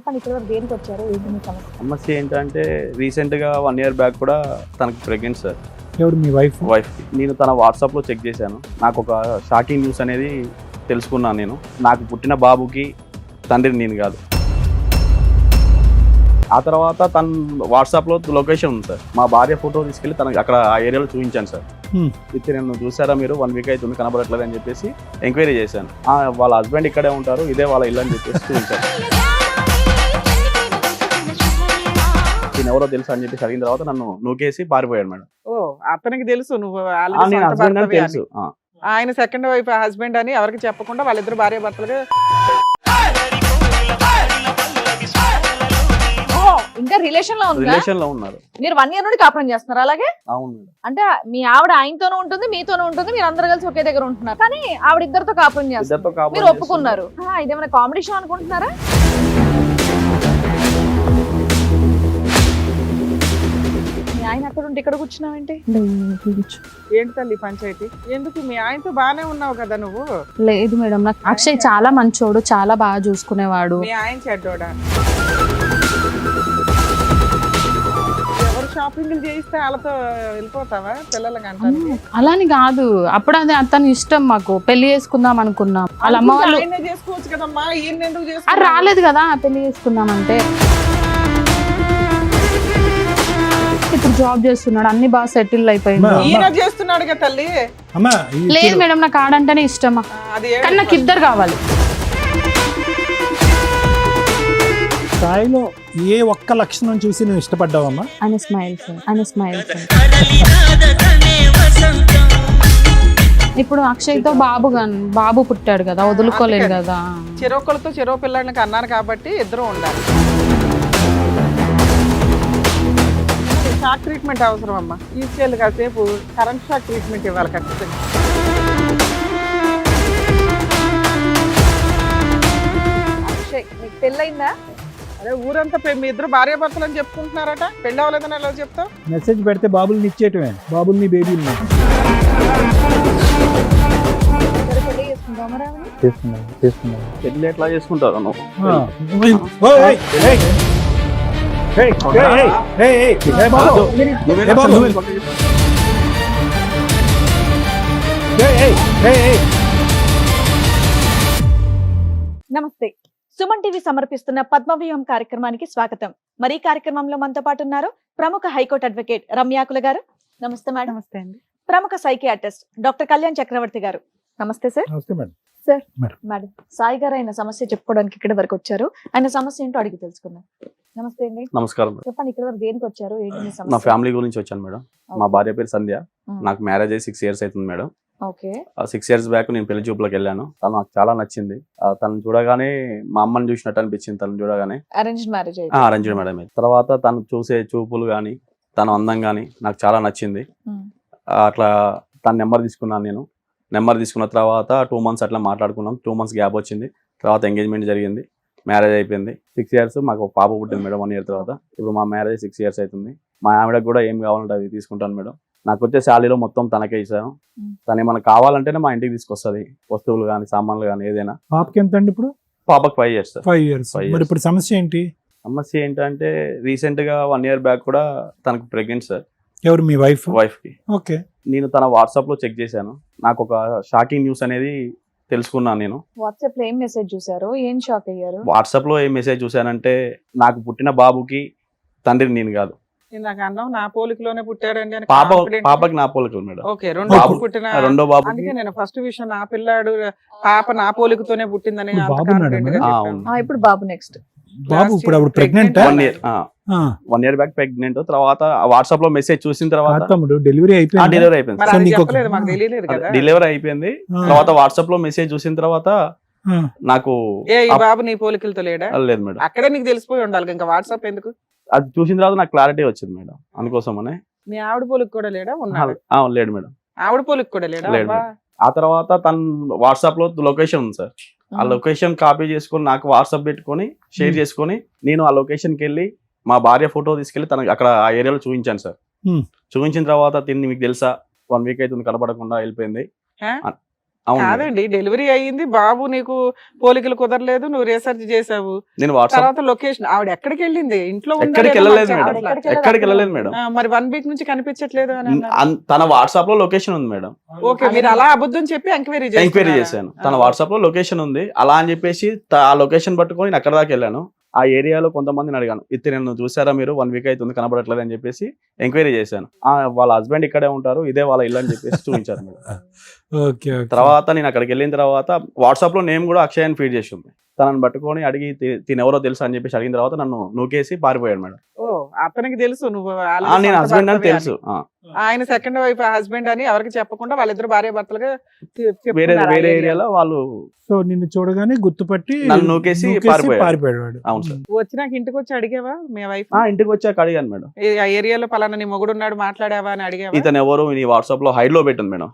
చెప్పండి ఇక్కడ వరకు దేనికి వచ్చారు ఏంటి మీ సమస్య? సమస్య ఏంటంటే రీసెంట్గా 1 year బ్యాక్ కూడా తనకి ప్రెగ్నెంట్ సార్. ఎవరు మీ వైఫ్కి నేను తన వాట్సాప్లో చెక్ చేశాను. నాకు ఒక షాకింగ్ న్యూస్ అనేది తెలుసుకున్నాను. నేను నాకు పుట్టిన బాబుకి తండ్రిని నేను కాదు. ఆ తర్వాత తన వాట్సాప్లో లొకేషన్ ఉంది సార్. మా భార్య ఫోటో తీసుకెళ్ళి తనకి అక్కడ ఆ ఏరియాలో చూపించాను సార్. అయితే నేను చూసారా మీరు 1 week అవుతుంది కనబడట్లేదు అని చెప్పేసి ఎంక్వైరీ చేశాను. వాళ్ళ హస్బెండ్ ఇక్కడే ఉంటారు, ఇదే వాళ్ళ ఇల్లు అని చెప్పేసి చూపించాను. నేను ఎవరో తెలుసు అని చెప్పేసి అడిగిన తర్వాత నన్ను నూకేసి పారిపోయాడు మేడం. ఓ అతనికి తెలుసు నువ్వు నేను హస్బెండ్ అని తెలుసు. ఆయన సెకండ్ వైఫ్ హస్బెండ్ అని ఎవరికి చెప్పకుండా వాళ్ళిద్దరు భార్య భర్తలుగా ఇంకా రిలేషన్ లో ఉందా? రిలేషన్ లో ఉన్నారు. మీరు 1 year నుండి కాపురం చేస్తున్నారు అలాగే? అవును మేడం. అంటే మీ ఆవిడ ఆయనతోనూ ఉంటుంది మీతోనూ ఉంటుంది, మీరు అందరు కలిసి ఒకే దగ్గర ఉంటున్నారు, కానీ ఆవిడ ఇద్దరితో కాపురం చేస్తారు, ఇద్దరితో కాపురం మీరు ఒప్పుకున్నారు. ఇదేమైనా కామెడీ షో అనుకుంటున్నారా? మీ ఆయన అక్కడ ఉంటే ఇక్కడ కూర్చున్నావేంటి? ఏంటి తల్లి పంచాయతీ? ఎందుకు మీ ఆయనతో బానే ఉన్నావు కదా నువ్వు? లేదు మేడం, నాకు అక్షయ్ చాలా మంచోడు, చాలా బాగా చూసుకునేవాడు. మీ ఆయన చెడ్డోడా? ఎవరు షాపింగ్లు చేయిస్తే వాళ్ళతో వెళ్ళిపోతావా పిల్లలకి అంటారు? అలాని కాదు, అప్పుడు అది అతని ఇష్టం, మాకు పెళ్లి చేసుకుందాం అనుకున్నాం. వాళ్ళ అమ్మ వాళ్ళు చేసుకోవచ్చు కదమ్మా, ఈయన ఎందుకు అది చేసుకో? రాలేదు కదా పెళ్లి చేసుకుందామంటే. ఇప్పుడు జాబ్ చేస్తున్నాడు, అన్ని బాగా సెటిల్ అయిపోయింది. ఈయన చేస్తున్నాడు కదా తల్లి. లేదు మేడం, నాకు ఆడంటేనే ఇష్టమా, అది కానీ నాకు ఇద్దరు కావాలి. స్థాయిలో ఏ ఒక్క లక్షణం చూసి నువ్వు ఇష్టపడ్డావమ్మా? ఆయన స్మైల్స్, ఆయన స్మైల్స్. ఇప్పుడు అక్షయ్తో బాబు పుట్టాడు కదా, వదులుకోలేదు కదా. చెరోకలతో చెరో పిల్లలకి అన్నాను కాబట్టి ఇద్దరు ఉండాలి. షాక్ ట్రీట్మెంట్ అవసరం అమ్మా. తీసుకెళ్ళి కాసేపు కరెంట్ షాక్ ట్రీట్మెంట్ ఇవ్వాలి ఖచ్చితంగా. అక్షయ్ మీకు పెళ్ళయిందా? అదే ఊరంతా మీ ఇద్దరు భార్య భర్తలు అని చెప్పుకుంటున్నారట, పెళ్ళి అవ్వలేదని ఎలా చెప్తావు? మెసేజ్ పెడితే బాబుల్ని ఇచ్చేయటమే, బాబుల్ని బేబీల్ని పెళ్లి చేసుకుందామా రావణి? చేస్తున్నాను. పెళ్ళి ఎట్లా చేసుకుంటారు నువ్వు? నమస్తే, సుమన్ టీవీ సమర్పిస్తున్న పద్మవ్యూహం కార్యక్రమానికి స్వాగతం. మరి ఈ కార్యక్రమంలో మనతో పాటు ఉన్నారు ప్రముఖ హైకోర్టు అడ్వకేట్ రమ్యాకుల గారు. నమస్తే మేడం. నమస్తే అండి. ప్రముఖ సైకియాట్రిస్ట్ డాక్టర్ కళ్యాణ్ చక్రవర్తి గారు. నమస్తే సార్. నమస్తే madam. Sir madam. Madam, Sai గారు ఆయన సమస్య చెప్పుకోవడానికి ఇక్కడ వరకు వచ్చారు. ఆయన సమస్య ఏంటో అడిగి తెలుసుకుందాం. నమస్తే అండి. నమస్కారం మేడం. చెప్పండి ఇక్కడ వరకు దేనికి వచ్చారు ఏంటి మీ నా సమస్య? ఫ్యామిలీ గురించి వచ్చాను మేడం. మా భార్య పేరు సంధ్య. నాకు మ్యారేజ్ అయ్యి 6 years అవుతుంది మేడం. ఓకే. 6 years బ్యాక్ నేను పెళ్లి చూపులకు వెళ్ళాను. తను నాకు చాలా నచ్చింది. తను చూడగానే మా అమ్మని చూసినట్టు అనిపించింది. తను చూడగానే అరేంజ్డ్ మ్యారేజ్ అరేంజ్డ్ మేడం. తర్వాత తను చూసే చూపులు కానీ తన అందం కానీ నాకు చాలా నచ్చింది. అట్లా తన నెంబర్ తీసుకున్నాను నేను. నెంబర్ తీసుకున్న తర్వాత 2 months అట్లా మాట్లాడుకున్నాం. 2 months గ్యాప్ వచ్చింది. తర్వాత ఎంగేజ్మెంట్ జరిగింది, మ్యారేజ్ అయిపోయింది. 6 years మాకు ఒక పాప పుట్టింది మేడం 1 year తర్వాత. ఇప్పుడు మా మ్యారేజ్ 6 years అవుతుంది. మా ఆవిడకు కూడా ఏం కావాలంటే అవి తీసుకుంటాను మేడం. నాకు వచ్చే శాలరీలో మొత్తం తనకే ఇచ్చాను. తను ఏమైనా కావాలంటేనే మా ఇంటికి తీసుకొస్తుంది, వస్తువులు కానీ సామాన్లు కానీ ఏదైనా. పాపకి ఎంత అండి ఇప్పుడు? పాపకు 5 years. 5 years. మరి ఇప్పుడు సమస్య ఏంటి? సమస్య ఏంటంటే రీసెంట్గా 1 year బ్యాక్ కూడా తనకు ప్రెగ్నెంట్ సార్. ఎవరు మీ వైఫ్కి? ఓకే. నేను తన వాట్సాప్లో చెక్ చేశాను. నాకు ఒక షాకింగ్ న్యూస్ అనేది తెలుసుకున్నాను. నేను వాట్సాప్ లో ఏం మెసేజ్ చూసారు, ఏం షాక్ అయ్యారు? వాట్సాప్లో ఏం మెసేజ్ చూశానంటే నాకు పుట్టిన బాబుకి తండ్రిని నేను కాదు. ఇందాక అన్నావు నా పోలికలోనే పుట్టాడండి అని. పాపకి నా పోలికలు మేడం. ఓకే, రెండో పుట్టిన రెండో బాబు. అందుకే నేను ఫస్ట్ విషయం నా పిల్లాడు పాప నా పోలికతోనే పుట్టిందని. ఇప్పుడు బాబు ఉన్నాడా మేడం? ఇప్పుడు బాబు నెక్స్ట్ బాబు ఇప్పుడు అప్పుడు ప్రెగ్నెంట్? 1 year back pregnant. తర్వాత వాట్సాప్ లో మెసేజ్ చూసిన తర్వాత డెలివరీ అయిపోయింది. డెలివరీ అయిపోయింది. తర్వాత వాట్సాప్ లో మెసేజ్ చూసిన తర్వాత నాకు బాబు నీ పోలికలతో లేడా? లేదు మేడం. అక్కడే నీకు తెలిసిపోయి ఉండాలి, ఇంకా వాట్సాప్ ఎందుకు? అది చూసిన తర్వాత నాకు క్లారిటీ వచ్చింది మేడం. అందుకోసమనే. మీ ఆవిడ పోలిక కూడా లేడా? ఉన్నాడు. లేడు మేడం. ఆవిడ పోలిక కూడా లేడా? ఆ తర్వాత తన వాట్సాప్ లో లొకేషన్ ఉంది సార్. ఆ లొకేషన్ కాపీ చేసుకొని నాకు వాట్సాప్ పెట్టుకొని షేర్ చేసుకొని నేను ఆ లొకేషన్కి వెళ్ళి మా భార్య ఫోటో తీసుకెళ్లి తనకి అక్కడ ఆ ఏరియాలో చూపించాను సార్. చూపించిన తర్వాత తిని మీకు తెలుసా 1 week అవుతుంది కనపడకుండా వెళ్ళిపోయింది. అవును మేడం. కాదండి, డెలివరీ అయ్యింది, బాబు నీకు పోలికలు కుదరలేదు, నువ్వు రీసెర్చ్ చేసావు, నేను వాట్సాప్ తర్వాత లొకేషన్ ఆవిడ ఎక్కడికి వెళ్ళింది, ఇంట్లో ఉందా ఎక్కడికి లేదా వెళ్ళలేదు మనకు మేడం. ఆవిడ చెప్పట్లా. ఎక్కడికి వెళ్ళలేదు మేడం. మరి 1 వీక్ నుంచి కనిపించట్లేదు అని అన్నారు. తన వాట్సాప్ లో లొకేషన్ ఉంది మేడం. ఓకే, మీరు అలా అబద్ధం చెప్పి ఎంక్వైరీ ఎంక్వైరీ చేశాను. తన వాట్సాప్ లో లొకేషన్ ఉంది అలా అని చెప్పేసి ఆ లొకేషన్ పట్టుకొని నేను అక్కడ దాకా వెళ్ళాను. ఆ ఏరియాలో కొంతమందిని అడిగాను, ఇత్తి నన్ను చూసారా మీరు, 1 వీక్ అవుతుంది కనబడట్లేదు అని చెప్పేసి ఎంక్వైరీ చేశాను. వాళ్ళ హస్బెండ్ ఇక్కడే ఉంటారు, ఇదే వాళ్ళ ఇల్లు అని చెప్పేసి చూపించారు మేడం. ఓకే తర్వాత నేను అక్కడికి వెళ్ళిన తర్వాత వాట్సాప్ లో నేమ్ కూడా అక్షయ్ అని ఫీడ్ చేసి ఉంది. తనని పట్టుకొని అడిగి తినెవరో తెలుసు అని చెప్పేసి అడిగిన తర్వాత నన్ను నూకేసి పారిపోయాడు మేడం. ఓ, అతనికి తెలుసు నువ్వు నేను హస్బెండ్ అని తెలుసు. ఆయన సెకండ్ వైఫ్ హస్బెండ్ అని ఎవరికి చెప్పకుండా వాళ్ళిద్దరు భార్య భర్తలుగా వేరే వేరే ఏరియాలో వాళ్ళు సో నిన్ను చూడగానే గుర్తుపట్టి నన్ను నూకేసి పారిపోయాడు వాడు. అవును సార్. వచ్చినాక ఇంటికి వచ్చి అడిగావా మీ వైఫ్, ఇంటికి వచ్చాక అడిగాను మేడం, ఆ ఏరియాలో పలానా నీ మొగుడు ఉన్నాడు మాట్లాడావా అని అడిగావా? ఇతను ఎవరు నీ వాట్సాప్ లో హైడ్ లో పెట్టింది మేడం.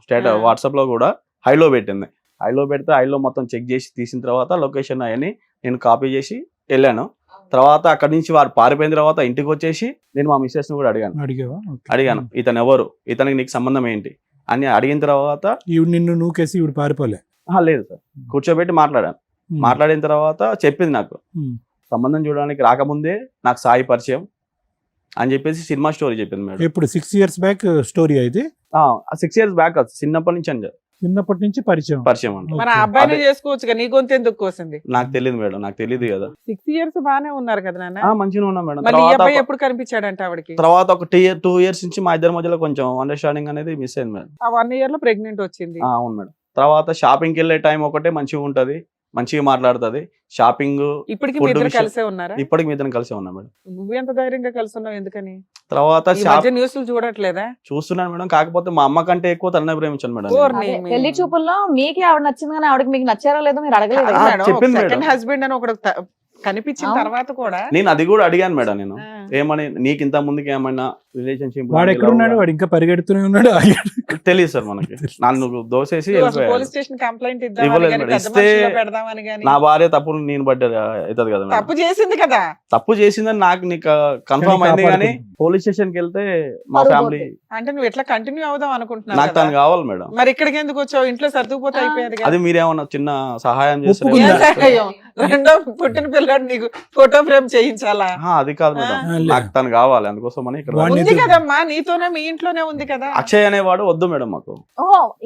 వాట్సాప్ లో కూడా హైడ్ లో పెట్టింది. హైడ్ లో పెడితే హైడ్ లో మొత్తం చెక్ చేసి తీసిన తర్వాత లొకేషన్ అవన్నీ నేను కాపీ చేసి వెళ్ళాను. తర్వాత అక్కడి నుంచి వారు పారిపోయిన తర్వాత ఇంటికి వచ్చేసి నేను మా మిస్సెస్ ని కూడా అడిగాను ఇతను ఎవరు, ఇతనికి నీకు సంబంధం ఏంటి అని అడిగిన తర్వాత ఈవిడ నిన్ను నూకేసి ఈవిడ పారిపోలే. లేదు సార్, కూర్చోబెట్టి మాట్లాడాను. మాట్లాడిన తర్వాత చెప్పింది నాకు సంబంధం చూడడానికి రాకముందే నాకు సాయి పరిచయం అని చెప్పేసి సినిమా స్టోరీ చెప్పింది మేడం. ఇప్పుడు 6 years బ్యాక్ స్టోరీ అయితే 6 years బ్యాక్ చిన్నప్పటి నుంచి అని చిన్నప్పటి నుంచి పరిచయం అంటే మన అబ్బాయిని చేసుకోవచ్చు, నీ గొంతు ఎందుకు కోసింది? నాకు తెలియదు మేడం, నాకు తెలియదు కదా. 6 years బానే ఉన్నారు కదా నాన్న. మంచిగా ఉన్నా మేడం. మళ్ళీ ఈ అబ్బాయి ఎప్పుడు కనిపించాడంట ఆవిడకి? తర్వాత ఒక 2 years నుంచి మా ఇద్దరి మధ్యలో కొంచెం అండర్స్టాండింగ్ అనేది మిస్ అయింది మేడం. ఆ 1 year లో ప్రెగ్నెంట్ వచ్చింది. అవును మేడం. తర్వాత షాపింగ్కి వెళ్ళే టైం ఒకటే మంచిగా ఉంటది, మంచిగా మాట్లాడుతుంది. షాపింగ్ ఇప్పటికి మీ ఇద్దరు కలిసే ఉన్నారా? ఇప్పటికి మీ ఇద్దరం కలిసే ఉన్నాం మేడం. నువ్వు ఎంత ధైర్యంగా కలిసి ఉన్నావు ఎందుకని? తర్వాత న్యూస్లు చూడట్లేదా? చూస్తున్నాను మేడం, కాకపోతే మా అమ్మ కంటే ఎక్కువ తననే ప్రేమించాను మేడం. పెళ్లి చూపుల్లో మీకు ఆవిడ నచ్చింది కానీ ఆవిడకి మీకు నచ్చారో లేదో మీరు అడగలేదు. చెప్పింది మేడం. సెకండ్ హస్బెండ్ అని ఒకడు కనిపించిన తర్వాత కూడా నేను అది కూడా అడిగాను మేడం. నేను ఏమని, నీకు ఇంత ముందుకి ఏమైనా రిలేషన్షిప్ వాడు ఎక్కడ ఉన్నాడు, వాడు ఇంకా పరిగెడుతూనే ఉన్నాడు. తెలియదు సార్ మనకి. నన్ను దోసేసి పోలీస్ స్టేషన్ కంప్లైంట్ ఇస్తే నా భార్య తప్పు నేను పడ్డది అవుతుంది కదా. తప్పు చేసింది కదా, తప్పు చేసిందని నీకు కన్ఫర్మ్ అయింది కానీ పోలీస్ స్టేషన్ కి వెళ్తే మా ఫ్యామిలీ అంటే నువ్వు ఎట్లా కంటిన్యూ అవుదాం అనుకుంటున్నావు? నాకు తను కావాలి మేడం. మరి ఇక్కడికి ఎందుకు వచ్చావు? ఇంట్లో సర్దుకుపోతే అయిపోయేది. అది మీరేమన్నా చిన్న సహాయం చేస్తారు? రెండో పుట్టిన పిల్లడు నీకు ఫోటో ఫ్రేమ్ చేయించాలా? అది కాదు మేడం, నాకు తను కావాలి, అందుకోసమని ఇక్కడ ఉంది కదమ్మా, నీతోనే మీ ఇంట్లోనే ఉంది కదా. అక్షయ్ అనేవాడు వద్దు మేడం మాకు.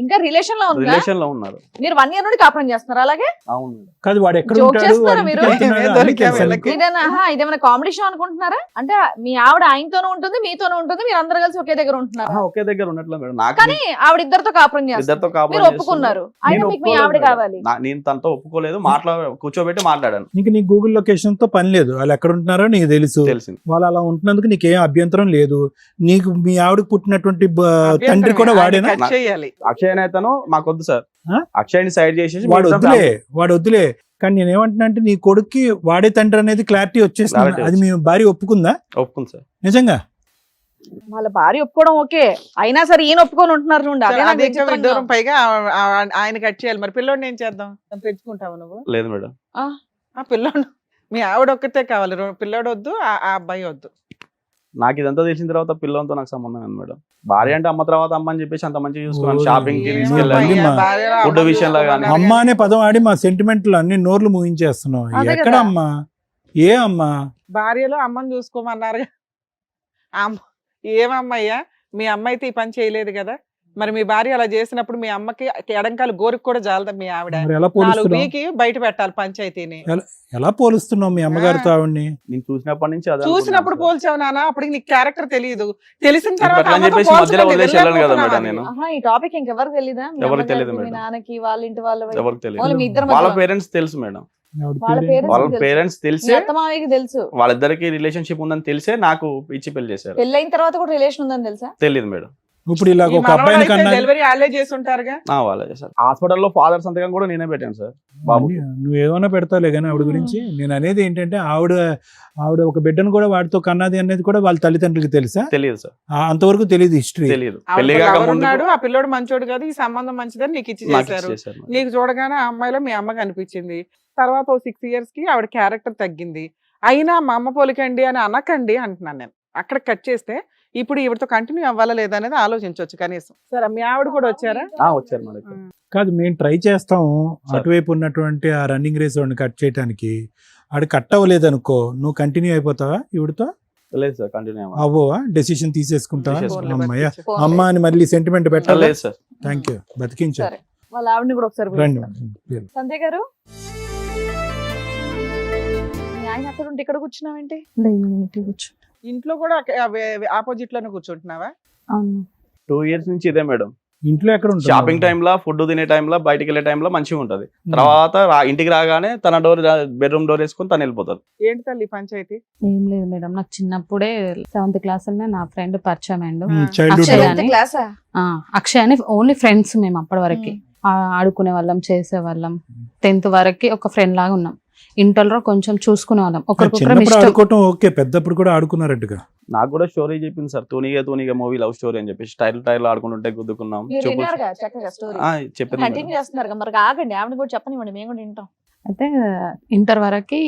ఇంకా రిలేషన్ లో ఉన్నారు. మీరు 1 year నుండి కాపురం చేస్తున్నారు అలాగే? అవును. కాదు, వాడు ఎక్కడ Joke ఉంటాడు, చేస్తున్నారా వాడి మీరు? ఇంటికి వెళ్తున్నాడా అని తెలుసా నీకు? ఇదేమైనా కామెడీ షో అనుకుంటున్నారా? అంటే మీ ఆవిడ ఆయనతోనూ ఉంటుంది, మీతోనూ ఉంటుంది, మీరు అందరు కలిసి ఒకే దగ్గర ఉంటున్నారు. ఒకే దగ్గర ఉన్నట్లే మేడం. నాకు కానీ ఆవిడ ఇద్దరితో కాపురం చేస్తారు, ఇద్దరితో కాపురం మీరు ఒప్పుకున్నారు. అయినా మీకు మీ ఆవిడ కావాలి. నేను తనతో ఒప్పుకోలేదు, కూర్చోబెట్టి మాట్లాడాను. నీ గూగుల్ లొకేషన్ తో పని లేదు, వాళ్ళు ఎక్కడ ఉంటున్నారో నీకు తెలిసింది. వాళ్ళు అలా ఉంటున్నందుకు నీకేం అభ్యంతరం లేదు. నీకు మీ ఆవిడకు పుట్టినటువంటి తండ్రి కూడా వాడేనా? అక్షయ్ అనేతను మాకొద్దు సార్, అక్షయ్ని సైడ్ చేసేసి వాడు వద్దులే. కానీ నేనేమంటున్నా అంటే నీ కొడుక్కి వాడే తండ్రి అనేది క్లారిటీ వచ్చేసింది. అది మీ భార్య ఒప్పుకుందా? ఒప్పుకుంది సార్. నిజంగా వాళ్ళ భార్య ఒప్పుకోవడం ఓకే, అయినా సరే ఈయన ఒప్పుకొని ఉంటున్నారు చూడండి. దూరం పైగా ఆయన కట్ చేయాలి. మరి పిల్లోడిని ఏం చేద్దాం? పెంచుకుంటావు నువ్వు? లేదు మేడం, ఆ పిల్లోడు మీ ఆవిడ ఒక్కతే కావాలి, పిల్లోడు వద్దు, ఆ అబ్బాయి వద్దు. నాకు ఇదంతా తెలిసిన తర్వాత పిల్లలతో నాకు సంబంధం లేదు మేడం. భార్య అంటే అమ్మ తర్వాత అమ్మ అని చెప్పేసి అంత మంచిగా చూసుకున్నాను. షాపింగ్ కి తీసుకెళ్ళాలి, ఫుడ్ విషయంలో కానీ. అమ్మ అనే పదం ఆడి మా సెంటిమెంట్లు అన్ని నోర్లు ముగించేస్తున్నావు. ఎక్కడ అమ్మా? ఏ అమ్మా? భార్యలో అమ్మని చూసుకోమన్నారు. ఏమమ్మయ్యా, మీ అమ్మ అయితే ఈ పని చేయలేదు కదా, మరి మీ భార్య అలా చేసినప్పుడు మీ అమ్మకి ఎడంకాలు గోరికి కూడా జాలదా? మీ ఆవిడ 4 వీకి బయట పెట్టాలి పంచాయతీని. ఎలా పోలుస్తున్నావు మీ అమ్మగారితో ఆవిడ్ని? నేను చూసినప్పటి నుంచి చూసినప్పుడు పోల్చావు నాన్న, అప్పటికి నీకు క్యారెక్టర్ తెలియదు. తెలిసిన తర్వాత ఈ టాపిక్ ఇంకెవరికి తెలీదా? ఎవరికి తెలియదు మీ నాన్నకి, వాళ్ళ ఇంటి వాళ్ళ ఎవరికి తెలియదు. వాళ్ళ పేరెంట్స్ తెలుసు మేడం. వాళ్ళ పేరెంట్స్ తెలిసే తెలుసు, వాళ్ళిద్దరికి రిలేషన్షిప్ ఉందని తెలిసే నాకు ఇచ్చి పెళ్లి చేశారు. పెళ్ళైన తర్వాత కూడా రిలేషన్ ఉందని తెలుసా? తెలియదు మేడం. ఇప్పుడు ఇలా ఒక అబ్బాయిని కన్నా డెలివరీ వాళ్ళే చేసి ఉంటారుగా. వాళ్ళే చేశారు. హాస్పిటల్లో ఫాదర్ సంతకం కూడా నేనే పెట్టాను సార్. బాబు నువ్వు ఏమైనా పెడతావులే కానీ ఆవిడ గురించి. నేను అనేది ఏంటంటే ఆవిడ ఒక బిడ్డను కూడా వాడితో కన్నది అనేది కూడా వాళ్ళ తల్లిదండ్రులకి తెలుసా? తెలియదు సార్, అంతవరకు తెలియదు, హిస్టరీ తెలియదు. ఉన్నాడు ఆ పిల్లోడు మంచోడు కాదు, ఈ సంబంధం మంచిదని నీకు ఇచ్చి చేశారు. నీకు చూడగానే ఆ అమ్మాయిలో మీ అమ్మ కనిపించింది. తర్వాత 6 years కి ఆవిడ క్యారెక్టర్ తగ్గింది. అయినా మా అమ్మ పోలికండి అని అనకండి అంటున్నాను నేను. అక్కడ కట్ చేస్తే ఇప్పుడు ఈవిడతో కంటిన్యూ అవ్వాలా లేదా అనేది ఆలోచించవచ్చు కనీసం. సరే మీ ఆవిడ కూడా వచ్చారా? వచ్చారు మా దగ్గర. కాదు, మేము ట్రై చేస్తాము సరే. అటువైపు ఉన్నటువంటి ఆ రన్నింగ్ రేస్ వాడిని కట్ చేయడానికి. ఆడు కట్ అవ్వలేదు అనుకో, నువ్వు కంటిన్యూ అయిపోతావా ఈవిడతో? లేదు సార్, కంటిన్యూ అవ్వవా? డెసిషన్ తీసేసుకుంటావా? తీసేసుకుంటా. అమ్మయ్య, పోన్లే. అమ్మ అని మళ్ళీ సెంటిమెంట్ పెట్టాలి. లేదు సార్. Thank you, బతికించారు. సరే, వాళ్ళ ఆవిడని కూడా ఒకసారి రండి. పిలుస్తాను. సంధ్య గారు, మీ ఆయన అక్కడ ఉంటే ఇక్కడ కూర్చున్నావేంటి? లేదు ఇంటికి కూర్చో. ఇంట్లో కూడా ఆపోజిట్ లోనే కూర్చుంటున్నావా? అవును 2 years నుంచి ఇదే మేడం. ఇంట్లో ఎక్కడ ఉంటావు? షాపింగ్ టైంలో, ఫుడ్ తినే టైంలో, బయటికి వెళ్ళే టైంలో మంచిగా ఉంటది. తర్వాత ఇంటికి రాగానే తన బెడ్రూమ్ డోర్ వేసుకొని తను వెళ్ళిపోతారు. ఏంటి తల్లి పంచాయతీ? ఏం లేదు మేడం, నాకు చిన్నప్పుడే 7th క్లాస్ నా ఫ్రెండ్ పరిచయం అయిండు. చైల్డ్హుడ్ అక్షయ్. సెవెంత్ క్లాసా? అక్షయ్ అని ఓన్లీ ఫ్రెండ్స్ మేము అప్పటి వరకు. ఆడుకునే వాళ్ళం, చేసే వాళ్ళం. 10th వరకు ఒక ఫ్రెండ్ లాగా ఉన్నాం. ఇంటర్లో కొంచెం చూసుకునే వాళ్ళం, ఒకరికొకరు చిన్నప్పుడు ఇష్టం. ఆడుకోవటం ఓకే, పెద్దప్పుడు కూడా ఆడుకున్నారట్టుగా. నాకు కూడా స్టోరీ చెప్పింది సార్, తూనిగా మూవీ లవ్ స్టోరీ అని చెప్పి టైల్ ఆడుకుంటుంటే గుద్దుకున్నాం. మీరు చూపు విన్నారుగా చక్కగా స్టోరీ చెప్పింది మేడం. కంటిన్యూ చేస్తున్నారు. మరి ఆగండి, ఆవిడ కూడా చెప్పనివ్వండి, మేము కూడా వింటాం. అయితే ఇంటర్ వరకు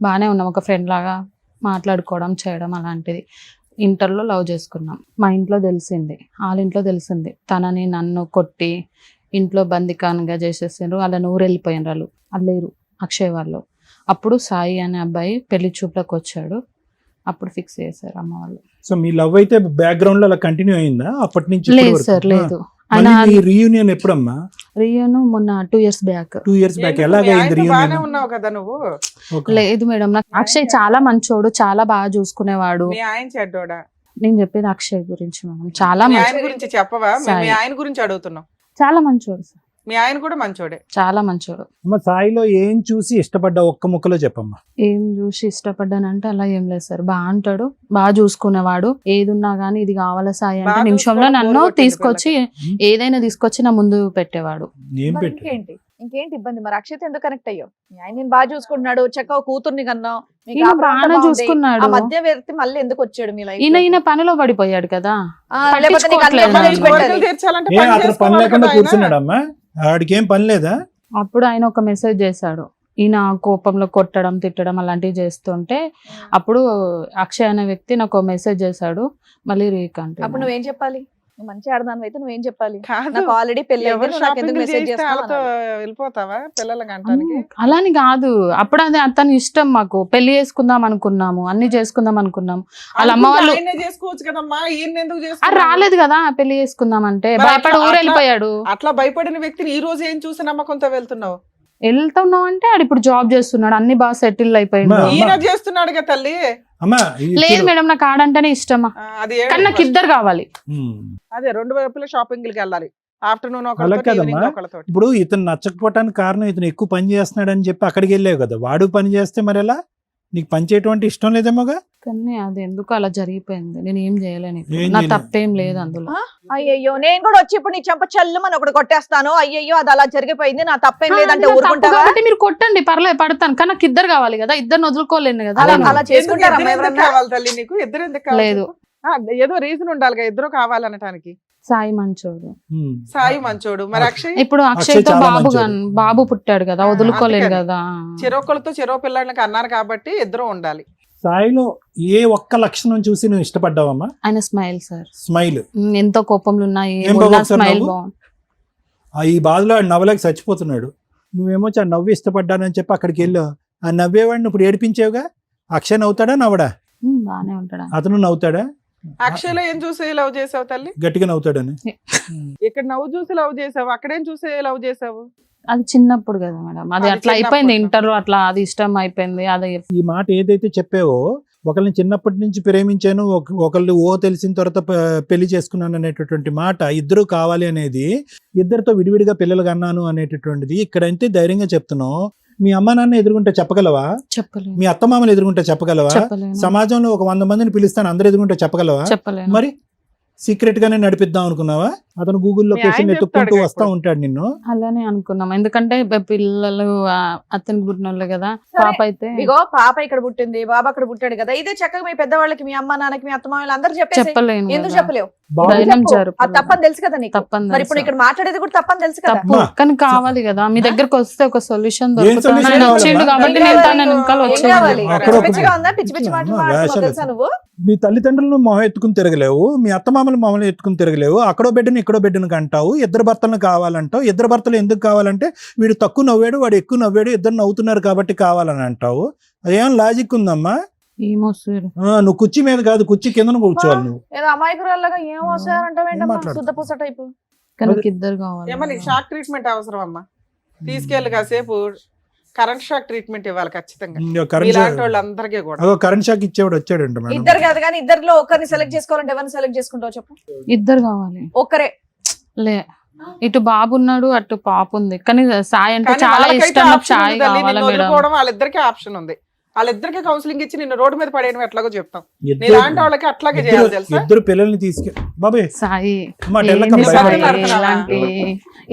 బాగానే ఉన్నాం, ఒక ఫ్రెండ్ లాగా మాట్లాడుకోవడం చేయడం అలాంటిది. ఇంటర్లో లవ్ చేసుకున్నాం. మా ఇంట్లో తెలిసింది, వాళ్ళ ఇంట్లో తెలిసింది. తనని నన్ను కొట్టి ఇంట్లో బందికానుగా చేసేసిండ్రు. వాళ్ళని ఊరు వెళ్ళిపోయిన వాళ్ళు లేరు అక్షయ్ వాళ్ళు. అప్పుడు సాయి అనే అబ్బాయి పెళ్లి చూపులకు వచ్చాడు. అప్పుడు ఫిక్స్ చేశారు అమ్మ వాళ్ళు. సో మీ లవ్ అయితే బ్యాక్గ్రౌండ్ లో అలా కంటిన్యూ అయిందా అప్పటి నుంచి? లేదు సార్, లేదు. ఆయన రీయూనియన్ ఎప్పుడమ్మా? రియను మొన్న 2 years బ్యాక్. 2 years back. ఏంటి, ఎలాగైంది మీ ఆయనతో బాగానే రీయూనియన్? ఉన్నావు కదా నువ్వు? లేదు మేడం, నాకు అక్షయ్ చాలా మంచోడు, చాలా బాగా చూసుకునేవాడు. మీ ఆయన చెడ్డోడా? నేను చెప్పేది అక్షయ్ గురించి మేడం, చాలా మీ ఆయన మంచి, గురించి చెప్పవా? మీ సాయి. ఆయన గురించి అడుగుతున్నాం. చాలా మంచోడు సార్, మీ ఆయన కూడా మంచోడే. చాలా మంచోడు. అమ్మ, సాయిలో ఏం చూసి ఇష్టపడ్డా ఒక్క ముక్కలో చెప్పమ్మా. ఏం చూసి ఇష్టపడ్డానంటే అలా ఏం లేదు సార్, బాగా అంటాడు, బాగా చూసుకునేవాడు. ఏది ఉన్నా గానీ ఇది కావాలా సాయి అంటే బాగా నిమిషంలో చూసుకోవడం నన్ను బోర్ కొట్టింది తీసుకొచ్చి ఏదైనా తీసుకొచ్చి నా ముందు పెట్టేవాడు. ఏం మరి పెట్టు? ఇంకేంటి ఇబ్బంది? మరి అక్షయ్ ఎందుకు కనెక్ట్ అయ్యో? మీ ఆయన నేను బాగా చూసుకుంటున్నాడు, చక్కగా కూతుర్ని కన్నావు, మీకు ఈయన కాపురం అంతా బాగానే బాగుంది. చూసుకున్నాడు. ఆ మధ్య వ్యక్తి మళ్ళీ ఎందుకు వచ్చాడు మీ లైఫ్? ఈయన పనిలో పడిపోయాడు కదా. లేకపోతే నీకు అన్ని పట్టించుకోవట్లేదు. అమ్మలు తెచ్చి కోరికలు పెట్టాలి. తీర్చాలంటే ఏ పని అతను పని చేసుకోవాలి లేకుండా కదా ఆయన. కూర్చున్నాడమ్మా? ఆడికి ఏం పని లేదా? అప్పుడు ఆయన ఒక మెసేజ్ చేశాడు. ఈయన కోపంలో కొట్టడం, తిట్టడం అలాంటివి చేస్తుంటే అప్పుడు అక్షయ్ అనే వ్యక్తి నాకు మెసేజ్ చేశాడు. మళ్ళీ రీకంటే అప్పుడు నువ్వేం చెప్పాలి? నువ్వు మంచి ఆడదాని అయితే నువ్వేం చెప్పాలి? కాదు, నాకు ఆల్రెడీ పెళ్లి అయింది, ఎవరు నువ్వు నాకు ఎందుకు షాపింగ్ మెసేజ్ చేస్తే వాళ్ళతో చేస్తావు? వెళ్ళిపోతావా పిల్లలకి అంటానికి? అలాని కాదు, అప్పుడు అది అతని ఇష్టం. మాకు పెళ్లి చేసుకుందాం అనుకున్నాము, అన్ని చేసుకుందాం అనుకున్నాం. వాళ్ళ అమ్మ వాళ్ళు ఆయనే చేసుకోవచ్చు కదమ్మా, ఈయన ఎందుకు అది చేసుకున్నావు? రాలేదు కదా పెళ్లి చేసుకుందాం అంటే, మరి భయపడి అట్లా- ఊరు వెళ్ళిపోయాడు. అట్లా భయపడిన వ్యక్తిని ఈ రోజు ఏం చూసి నమ్మకంతో వెళ్తున్నావు? వెళ్తున్నావు అంటే ఆడు ఇప్పుడు జాబ్ చేస్తున్నాడు, అన్ని బాగా సెటిల్ అయిపోయిండు. అమ్మా. ఈయన చేస్తున్నాడు కదా తల్లి. అమ్మా లేదు మేడం, నాకు ఆడంటేనే ఇష్టమా, అది కానీ నాకు ఇద్దరు కావాలి. అదే 2 వైపుల షాపింగ్లకి వెళ్ళాలి. ఆఫ్టర్నూన్ అలా ఒకళ్ళతో, కదమ్మా. ఈవినింగ్ ఒకళ్ళతో. ఇప్పుడు ఇతను నచ్చకపోవటానికి కారణం ఇతను ఎక్కువ పని చేస్తున్నాడు అని చెప్పి అక్కడికి వెళ్ళావు కదా. వాడు పని చేస్తే మరి ఎలా? నీకు పని చేయటం అంటే ఇష్టం లేదేమోగా? కానీ అది ఎందుకు అలా జరిగిపోయింది, నేను ఏం చేయలేను. ఇప్పుడు ఏం నా చేయలేదు. తప్పేం లేదు అందులో. అయ్యయ్యో, నేను కూడా వచ్చి ఇప్పుడు నీ చెంప చల్లుమని ఒకటి కొట్టేస్తాను. అయ్యయ్యో, అది అలా జరిగిపోయింది, నా తప్పేం లేదంటే నా తప్పు ఊరుకుంటావా? కాబట్టి మీరు కొట్టండి, పర్లేదు, పడతాను. కానీ నాకు ఇద్దరు కావాలి కదా, ఇద్దరు వదులుకోలేను కదా. అలా అవును. అలా ఎందుకు చేసుకుంటారా ఇద్దరు ఎందుకు ఎవరన్నా? కావాలి తల్లి నీకు? ఇద్దరు ఎందుకు కావాలి లేదు. చెప్పు? ఏదో రీజన్ ఉండాలిగా ఇద్దరు కావాలనటానికి. సాయి మంచోడు. సాయి మంచోడు. మరి అక్షయ్ ఇప్పుడు అక్షయ్ అక్షయ్ తో చాలా బాబు మంచోడు. బాబు పుట్టాడు కదా, వదులుకోలేను అందుకని. కదా. చెరొకళ్ళతో చెరో పిల్లలకి అన్నారు కాబట్టి ఇద్దరు ఉండాలి. సాయిలో ఏ ఒక్క లక్షణం చూసి నువ్వు ఇష్టపడ్డావమ్మా? ఆయన స్మైల్ సార్, స్మైల్. ఎంతో కోపంలో ఉన్నా ఏం బాబు ఒకసారి స్మైల్ నవ్వు? బాగుంది. ఈ బాధలో ఆడు నవ్వలేక చచ్చిపోతున్నాడు. నువ్వేమో ఆ నవ్వు ఇష్టపడ్డానని చెప్పి అక్కడికి వెళ్ళావు. ఆ నవ్వేవాడిని ఇప్పుడు ఏడిపించావుగా. అక్షయ్ నవ్వుతాడా నవ్వడా? బానే ఉంటాడు. అతను నవ్వుతాడా? అక్షయ్లో ఏం చూసి లవ్ చేసావు తల్లి? గట్టిగా నవ్వుతాడని. ఇక్కడ నవ్వు చూసి లవ్ చేసావు, అక్కడేం చూసి లవ్ చేసావు? అది చిన్నప్పుడు కదా మేడం, అది అది అట్లా అయిపోయింది. చిన్నప్పుడు. ఇంటర్ లో అట్లా అది ఇష్టం అయిపోయింది. అది ఈ మాట ఏదైతే చెప్పావో, ఒకళ్ళని చిన్నప్పటి నుంచి ప్రేమించాను, ఒకళ్ళు తెలిసిన తర్వాత పెళ్లి చేసుకున్నాను అనేటటువంటి మాట, ఇద్దరు కావాలి అనేది, ఇద్దరితో విడివిడిగా పిల్లలు కన్నాను అనేటటువంటిది ఇక్కడంతే ధైర్యంగా చెప్తున్నావు. మీ అమ్మ నాన్న ఎదురుగుంటే చెప్పగలవా? చెప్పలేను, మీ అత్తమామలు ఎదురుగుంటే చెప్పగలవా? చెప్పలేను, సమాజంలో ఒక 100 మందిని పిలుస్తాను అందరు ఎదురుగుంటే చెప్పగలవా? చెప్పలేను. మరి సీక్రెట్ గానే నడిపిద్దాం అనుకున్నావా? అతను గూగుల్ మీ లొకేషన్ ఆయన ఎత్తుక్కుంటూ చెప్తాడుగా వస్తా ఇప్పుడు. ఉంటాడు నిన్ను. అలానే అనుకున్నాం, ఎందుకంటే పిల్లలు అతనికి పుట్టినోళ్ళు కదా. సరే. పాప అయితే ఇగో పాప ఇక్కడ పుట్టింది, బాబు అక్కడ పుట్టాడు కదా, ఇదే చక్కగా మీ పెద్దవాళ్ళకి, మీ అమ్మ నాన్నకి, మీ అత్తమామలు అందరూ చెప్పేసి చెప్పలేను ఎందుకు కదా. చెప్పలేవు? బాబు ధైర్యం చెప్పు. జరుపు. అది తప్పని తెలుసు కదా నీకు. తప్పని మరి ఇప్పుడు తెలుసు. ఇక్కడ మాట్లాడేది కూడా తప్పని తెలుసు కదా. తప్పు అమ్మా. కానీ కావాలి కదా, మీ దగ్గరకు వస్తే ఒక సొల్యూషన్ ఏం solution దొరుకుతుంది. వచ్చిండు కావాలమ్మా? కాబట్టి ఏం నేను కావాలి తన నీకు? వెనకాల ఏం వచ్చేది. కావాలి? అక్కడ ఒక- పిచ్చి పిచ్చిగా ఉందా? పిచ్చి పిచ్చి మాటలు అమ్మా, మాట్లాడుతున్నావు వేషాలు తెలుసా నువ్వు? మీ తల్లిదండ్రులను మొహం ఎత్తుకుని తిరగలేవు, మీ అత్తమామలు మొహం ఎత్తుకుని తిరగలేవు, అక్కడో బిడ్డను ఇక్కడో బిడ్డను అంటావు, ఇద్దరు భర్తలను కావాలంటావు. ఇద్దరు భర్తలు ఎందుకు కావాలంటే వీడు తక్కువ నవ్వాడు, వాడు ఎక్కువ నవ్వాడు, ఇద్దరు నవ్వుతున్నారు కాబట్టి కావాలని అంటావు. అదేం లాజిక్ ఉందమ్మా? ఏమో సార్, నువ్వు కుర్చీ మీద కాదు, కుర్చీ కింద కూర్చోవాలి నువ్వు. ఏదో అమాయకురాల్లాగా ఏం వస్తారంటావేంటమ్మా? మాట్లాడు. శుద్ధ పూస టైపు. కానీ ఇద్దరు కావాలి. ఏమో నీకు షాక్ ట్రీట్మెంట్ అవసరం అమ్మా, తీసుకెళ్ళి కాసేపు కరెంట్ షాక్ ట్రీట్మెంట్ ఇవ్వాలి ఖచ్చితంగా కరెంట్ ఇలాంటి వాళ్ళందరికీ కూడా. అదో కరెంట్ షాక్ ఇచ్చేవాడు వచ్చాడంట మేడం. ఇద్దరు కాదు కానీ ఇద్దరిలో ఒకరిని సెలెక్ట్ చేసుకోవాలంటే ఎవరిని సెలెక్ట్ చేసుకుంటావు చెప్పు? ఇద్దరు కావాలి. ఒక్కరే. లే, ఇటు బాబు ఉన్నాడు, అటు పాప ఉంది. కానీ సాయి అంటే కానీ చాలా వాళ్ళకైతే ఇష్టం. నాకు ఆప్షన్ సాయి ఉంది తల్లి, కావాలా నిన్ను మేడం? వదులుకోవడం వాళ్ళిద్దరికీ ఆప్షన్ ఉంది. వాళ్ళిద్దరికి కౌన్సిలింగ్ ఇచ్చి నిన్ను రోడ్డు మీద పడేయడం ఎట్లాగో చెప్తాం. ఇద్దరు- నీలాంటి వాళ్ళకి అట్లాగే చేయాలి తెలుసా. ఇద్దరు పిల్లల్ని బాబాయ్ సాయి అమ్మా, ఏంటి టెల్లకమ్మ సాయి భయపడుతున్నావా? ఇలాంటి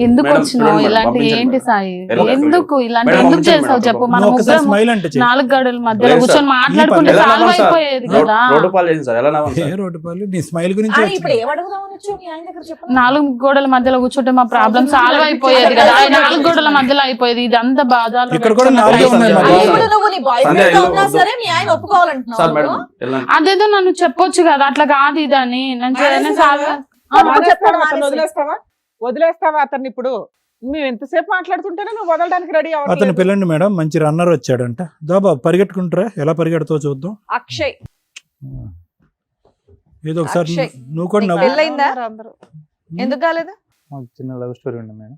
ఎందుకు మేడం, వచ్చినావు? చూడండి మేడం, ఇలాంటి పంపించండి ఏంటి మేడం. సాయి? ఎలా ఎందుకు ఇలాంటి మేడం, ఎందుకు పంపించండి చేసావు మేడం. చెప్పు? మనం నువ్వు ఒకసారి ముగ్గురం స్మైల్ అంటే చెయ్యి. 4 గడుల మధ్యలో లేదు కూర్చొని సార్. మాట్లాడుకుంటే ఎలా సాల్వ్ నవ్వాలి సార్? అయిపోయేది కదా. రోడ్డు పాలు చేసింది సార్, ఎలా నవ్వాలి ఏ సార్? రోడ్డు పాలు నీ స్మైల్ గురించి ఆ, వచ్చింది. ఇప్పుడు ఏమడుగుదామని వచ్చావు మీ ఆయన దగ్గర చెప్పు? 4 గోడల మధ్యలో కూర్చుంటే మా ప్రాబ్లం సాల్వ్ అయిపోయేది కదా. 4 గోడల మధ్యలో అయిపోయేది. ఇదంతా బాధలు. ఇక్కడ కూడా 4 ఉన్నాయి ఆ, మరి. ఇప్పుడు నువ్వు నీ బాయ్ సంధ్య, ఫ్రెండ్ తో ఉన్నా ఇల్లు- సరే మీ ఆయన ఒప్పుకోవాలంటున్నావు సార్ మేడం నువ్వు? వెళ్ళండి. అదేదో నన్ను చెప్పొచ్చు కదా, అట్లా కాదు ఇదని. నేను మానేసి సాల్వ్ ఆ, మానేస్తావా? చెప్పాడు అతన్ని మానేసి. వదిలేస్తావా అతన్ని? ఇప్పుడు మేము ఎంతసేపు మాట్లాడుతుంటేనే నువ్వు వదలడానికి రెడీ అతను అవ్వట్లేదు. పిల్లండి మేడం, మంచి రన్నర్ వచ్చాడంట. దాబా పరిగెట్టుకుంటారా, ఎలా పరిగెడతావు చూద్దాం. అక్షయ్ ఏదో ఒకసారి అక్షయ్. నువ్వు కూడా నీకు నవ్వు. పెళ్ళయిందా? అందరూ. ఎందుకు కాలేదు? మాకు చిన్న లవ్ స్టోరీ ఉంది మేడం.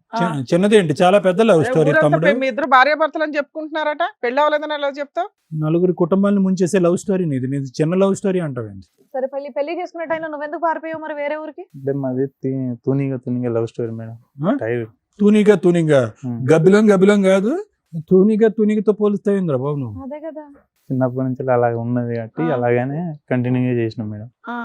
చిన్నది ఏంటి, చాలా పెద్ద లవ్ స్టోరీ ఊరంతా తమ్ముడు. మీ ఇద్దరు భార్య భర్తలు అని చెప్పుకుంటున్నారట, పెళ్ళి అవ్వలేదని ఎలా చెప్తావు? నలుగురి కుటుంబాన్ని ముంచేసే లవ్ స్టోరీ నీది. నీది చిన్న లవ్ స్టోరీ అంటావేంటి? సరే పెళ్లి చేసుకునే టైంలో నువ్వెందుకు పారిపోయావు మరి వేరే ఊరికి? అంటే మాది తూనిగా లవ్ స్టోరీ మేడం. ఆ? టైర్ తూనిగా గబ్బిలం కాదు, తూనిగతో పోలుస్తాయింద్రా బాబు నువ్వు. అదే కదా. చిన్నప్పటి నుంచి అలాగే ఉన్నది కాబట్టి అలాగనే కంటిన్యూగా చేసినాం మేడం. ఆ,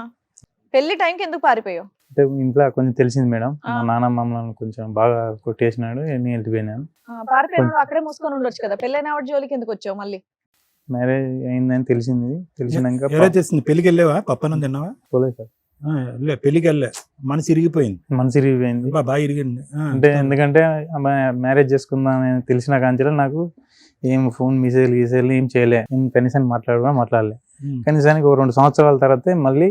పెళ్లి టైంకి ఎందుకు పారిపోయావు? అంటే ఇంట్లో కొంచెం తెలిసింది మేడం, ఆ. మా నాన్న మమ్మల్ని కొంచెం బాగా కొట్టేసినాడు, నేను వెళ్ళిపోయినాను. పారిపోయినాడు అక్కడే మూసుకొని ఉండొచ్చు కదా. పెళ్ళైన ఆవిడ జోలికి ఎందుకు వచ్చావు మళ్ళీ? మ్యారేజ్ అయిందని తెలిసింది. తెలిసినాక ఎలా చేసింది? పెళ్లికి వెళ్ళావా? పప్పనం తిన్నావా? పోలేదు సార్, పెళ్లికి వెళ్ళా, మనసు ఇరిగిపోయింది. మనసు ఇరిగిపోయింది. బాగా ఇరిగింది. అంటే ఎందుకంటే మ్యారేజ్ చేసుకుందాం తెలిసిన కాంచెలో నాకు ఏం ఫోన్ మెసేజ్లు ఏం చేయలే, ఏం కనీసానికి మాట్లాడలే. కనీసానికి ఒక 2 సంవత్సరాల తర్వాత మళ్ళీ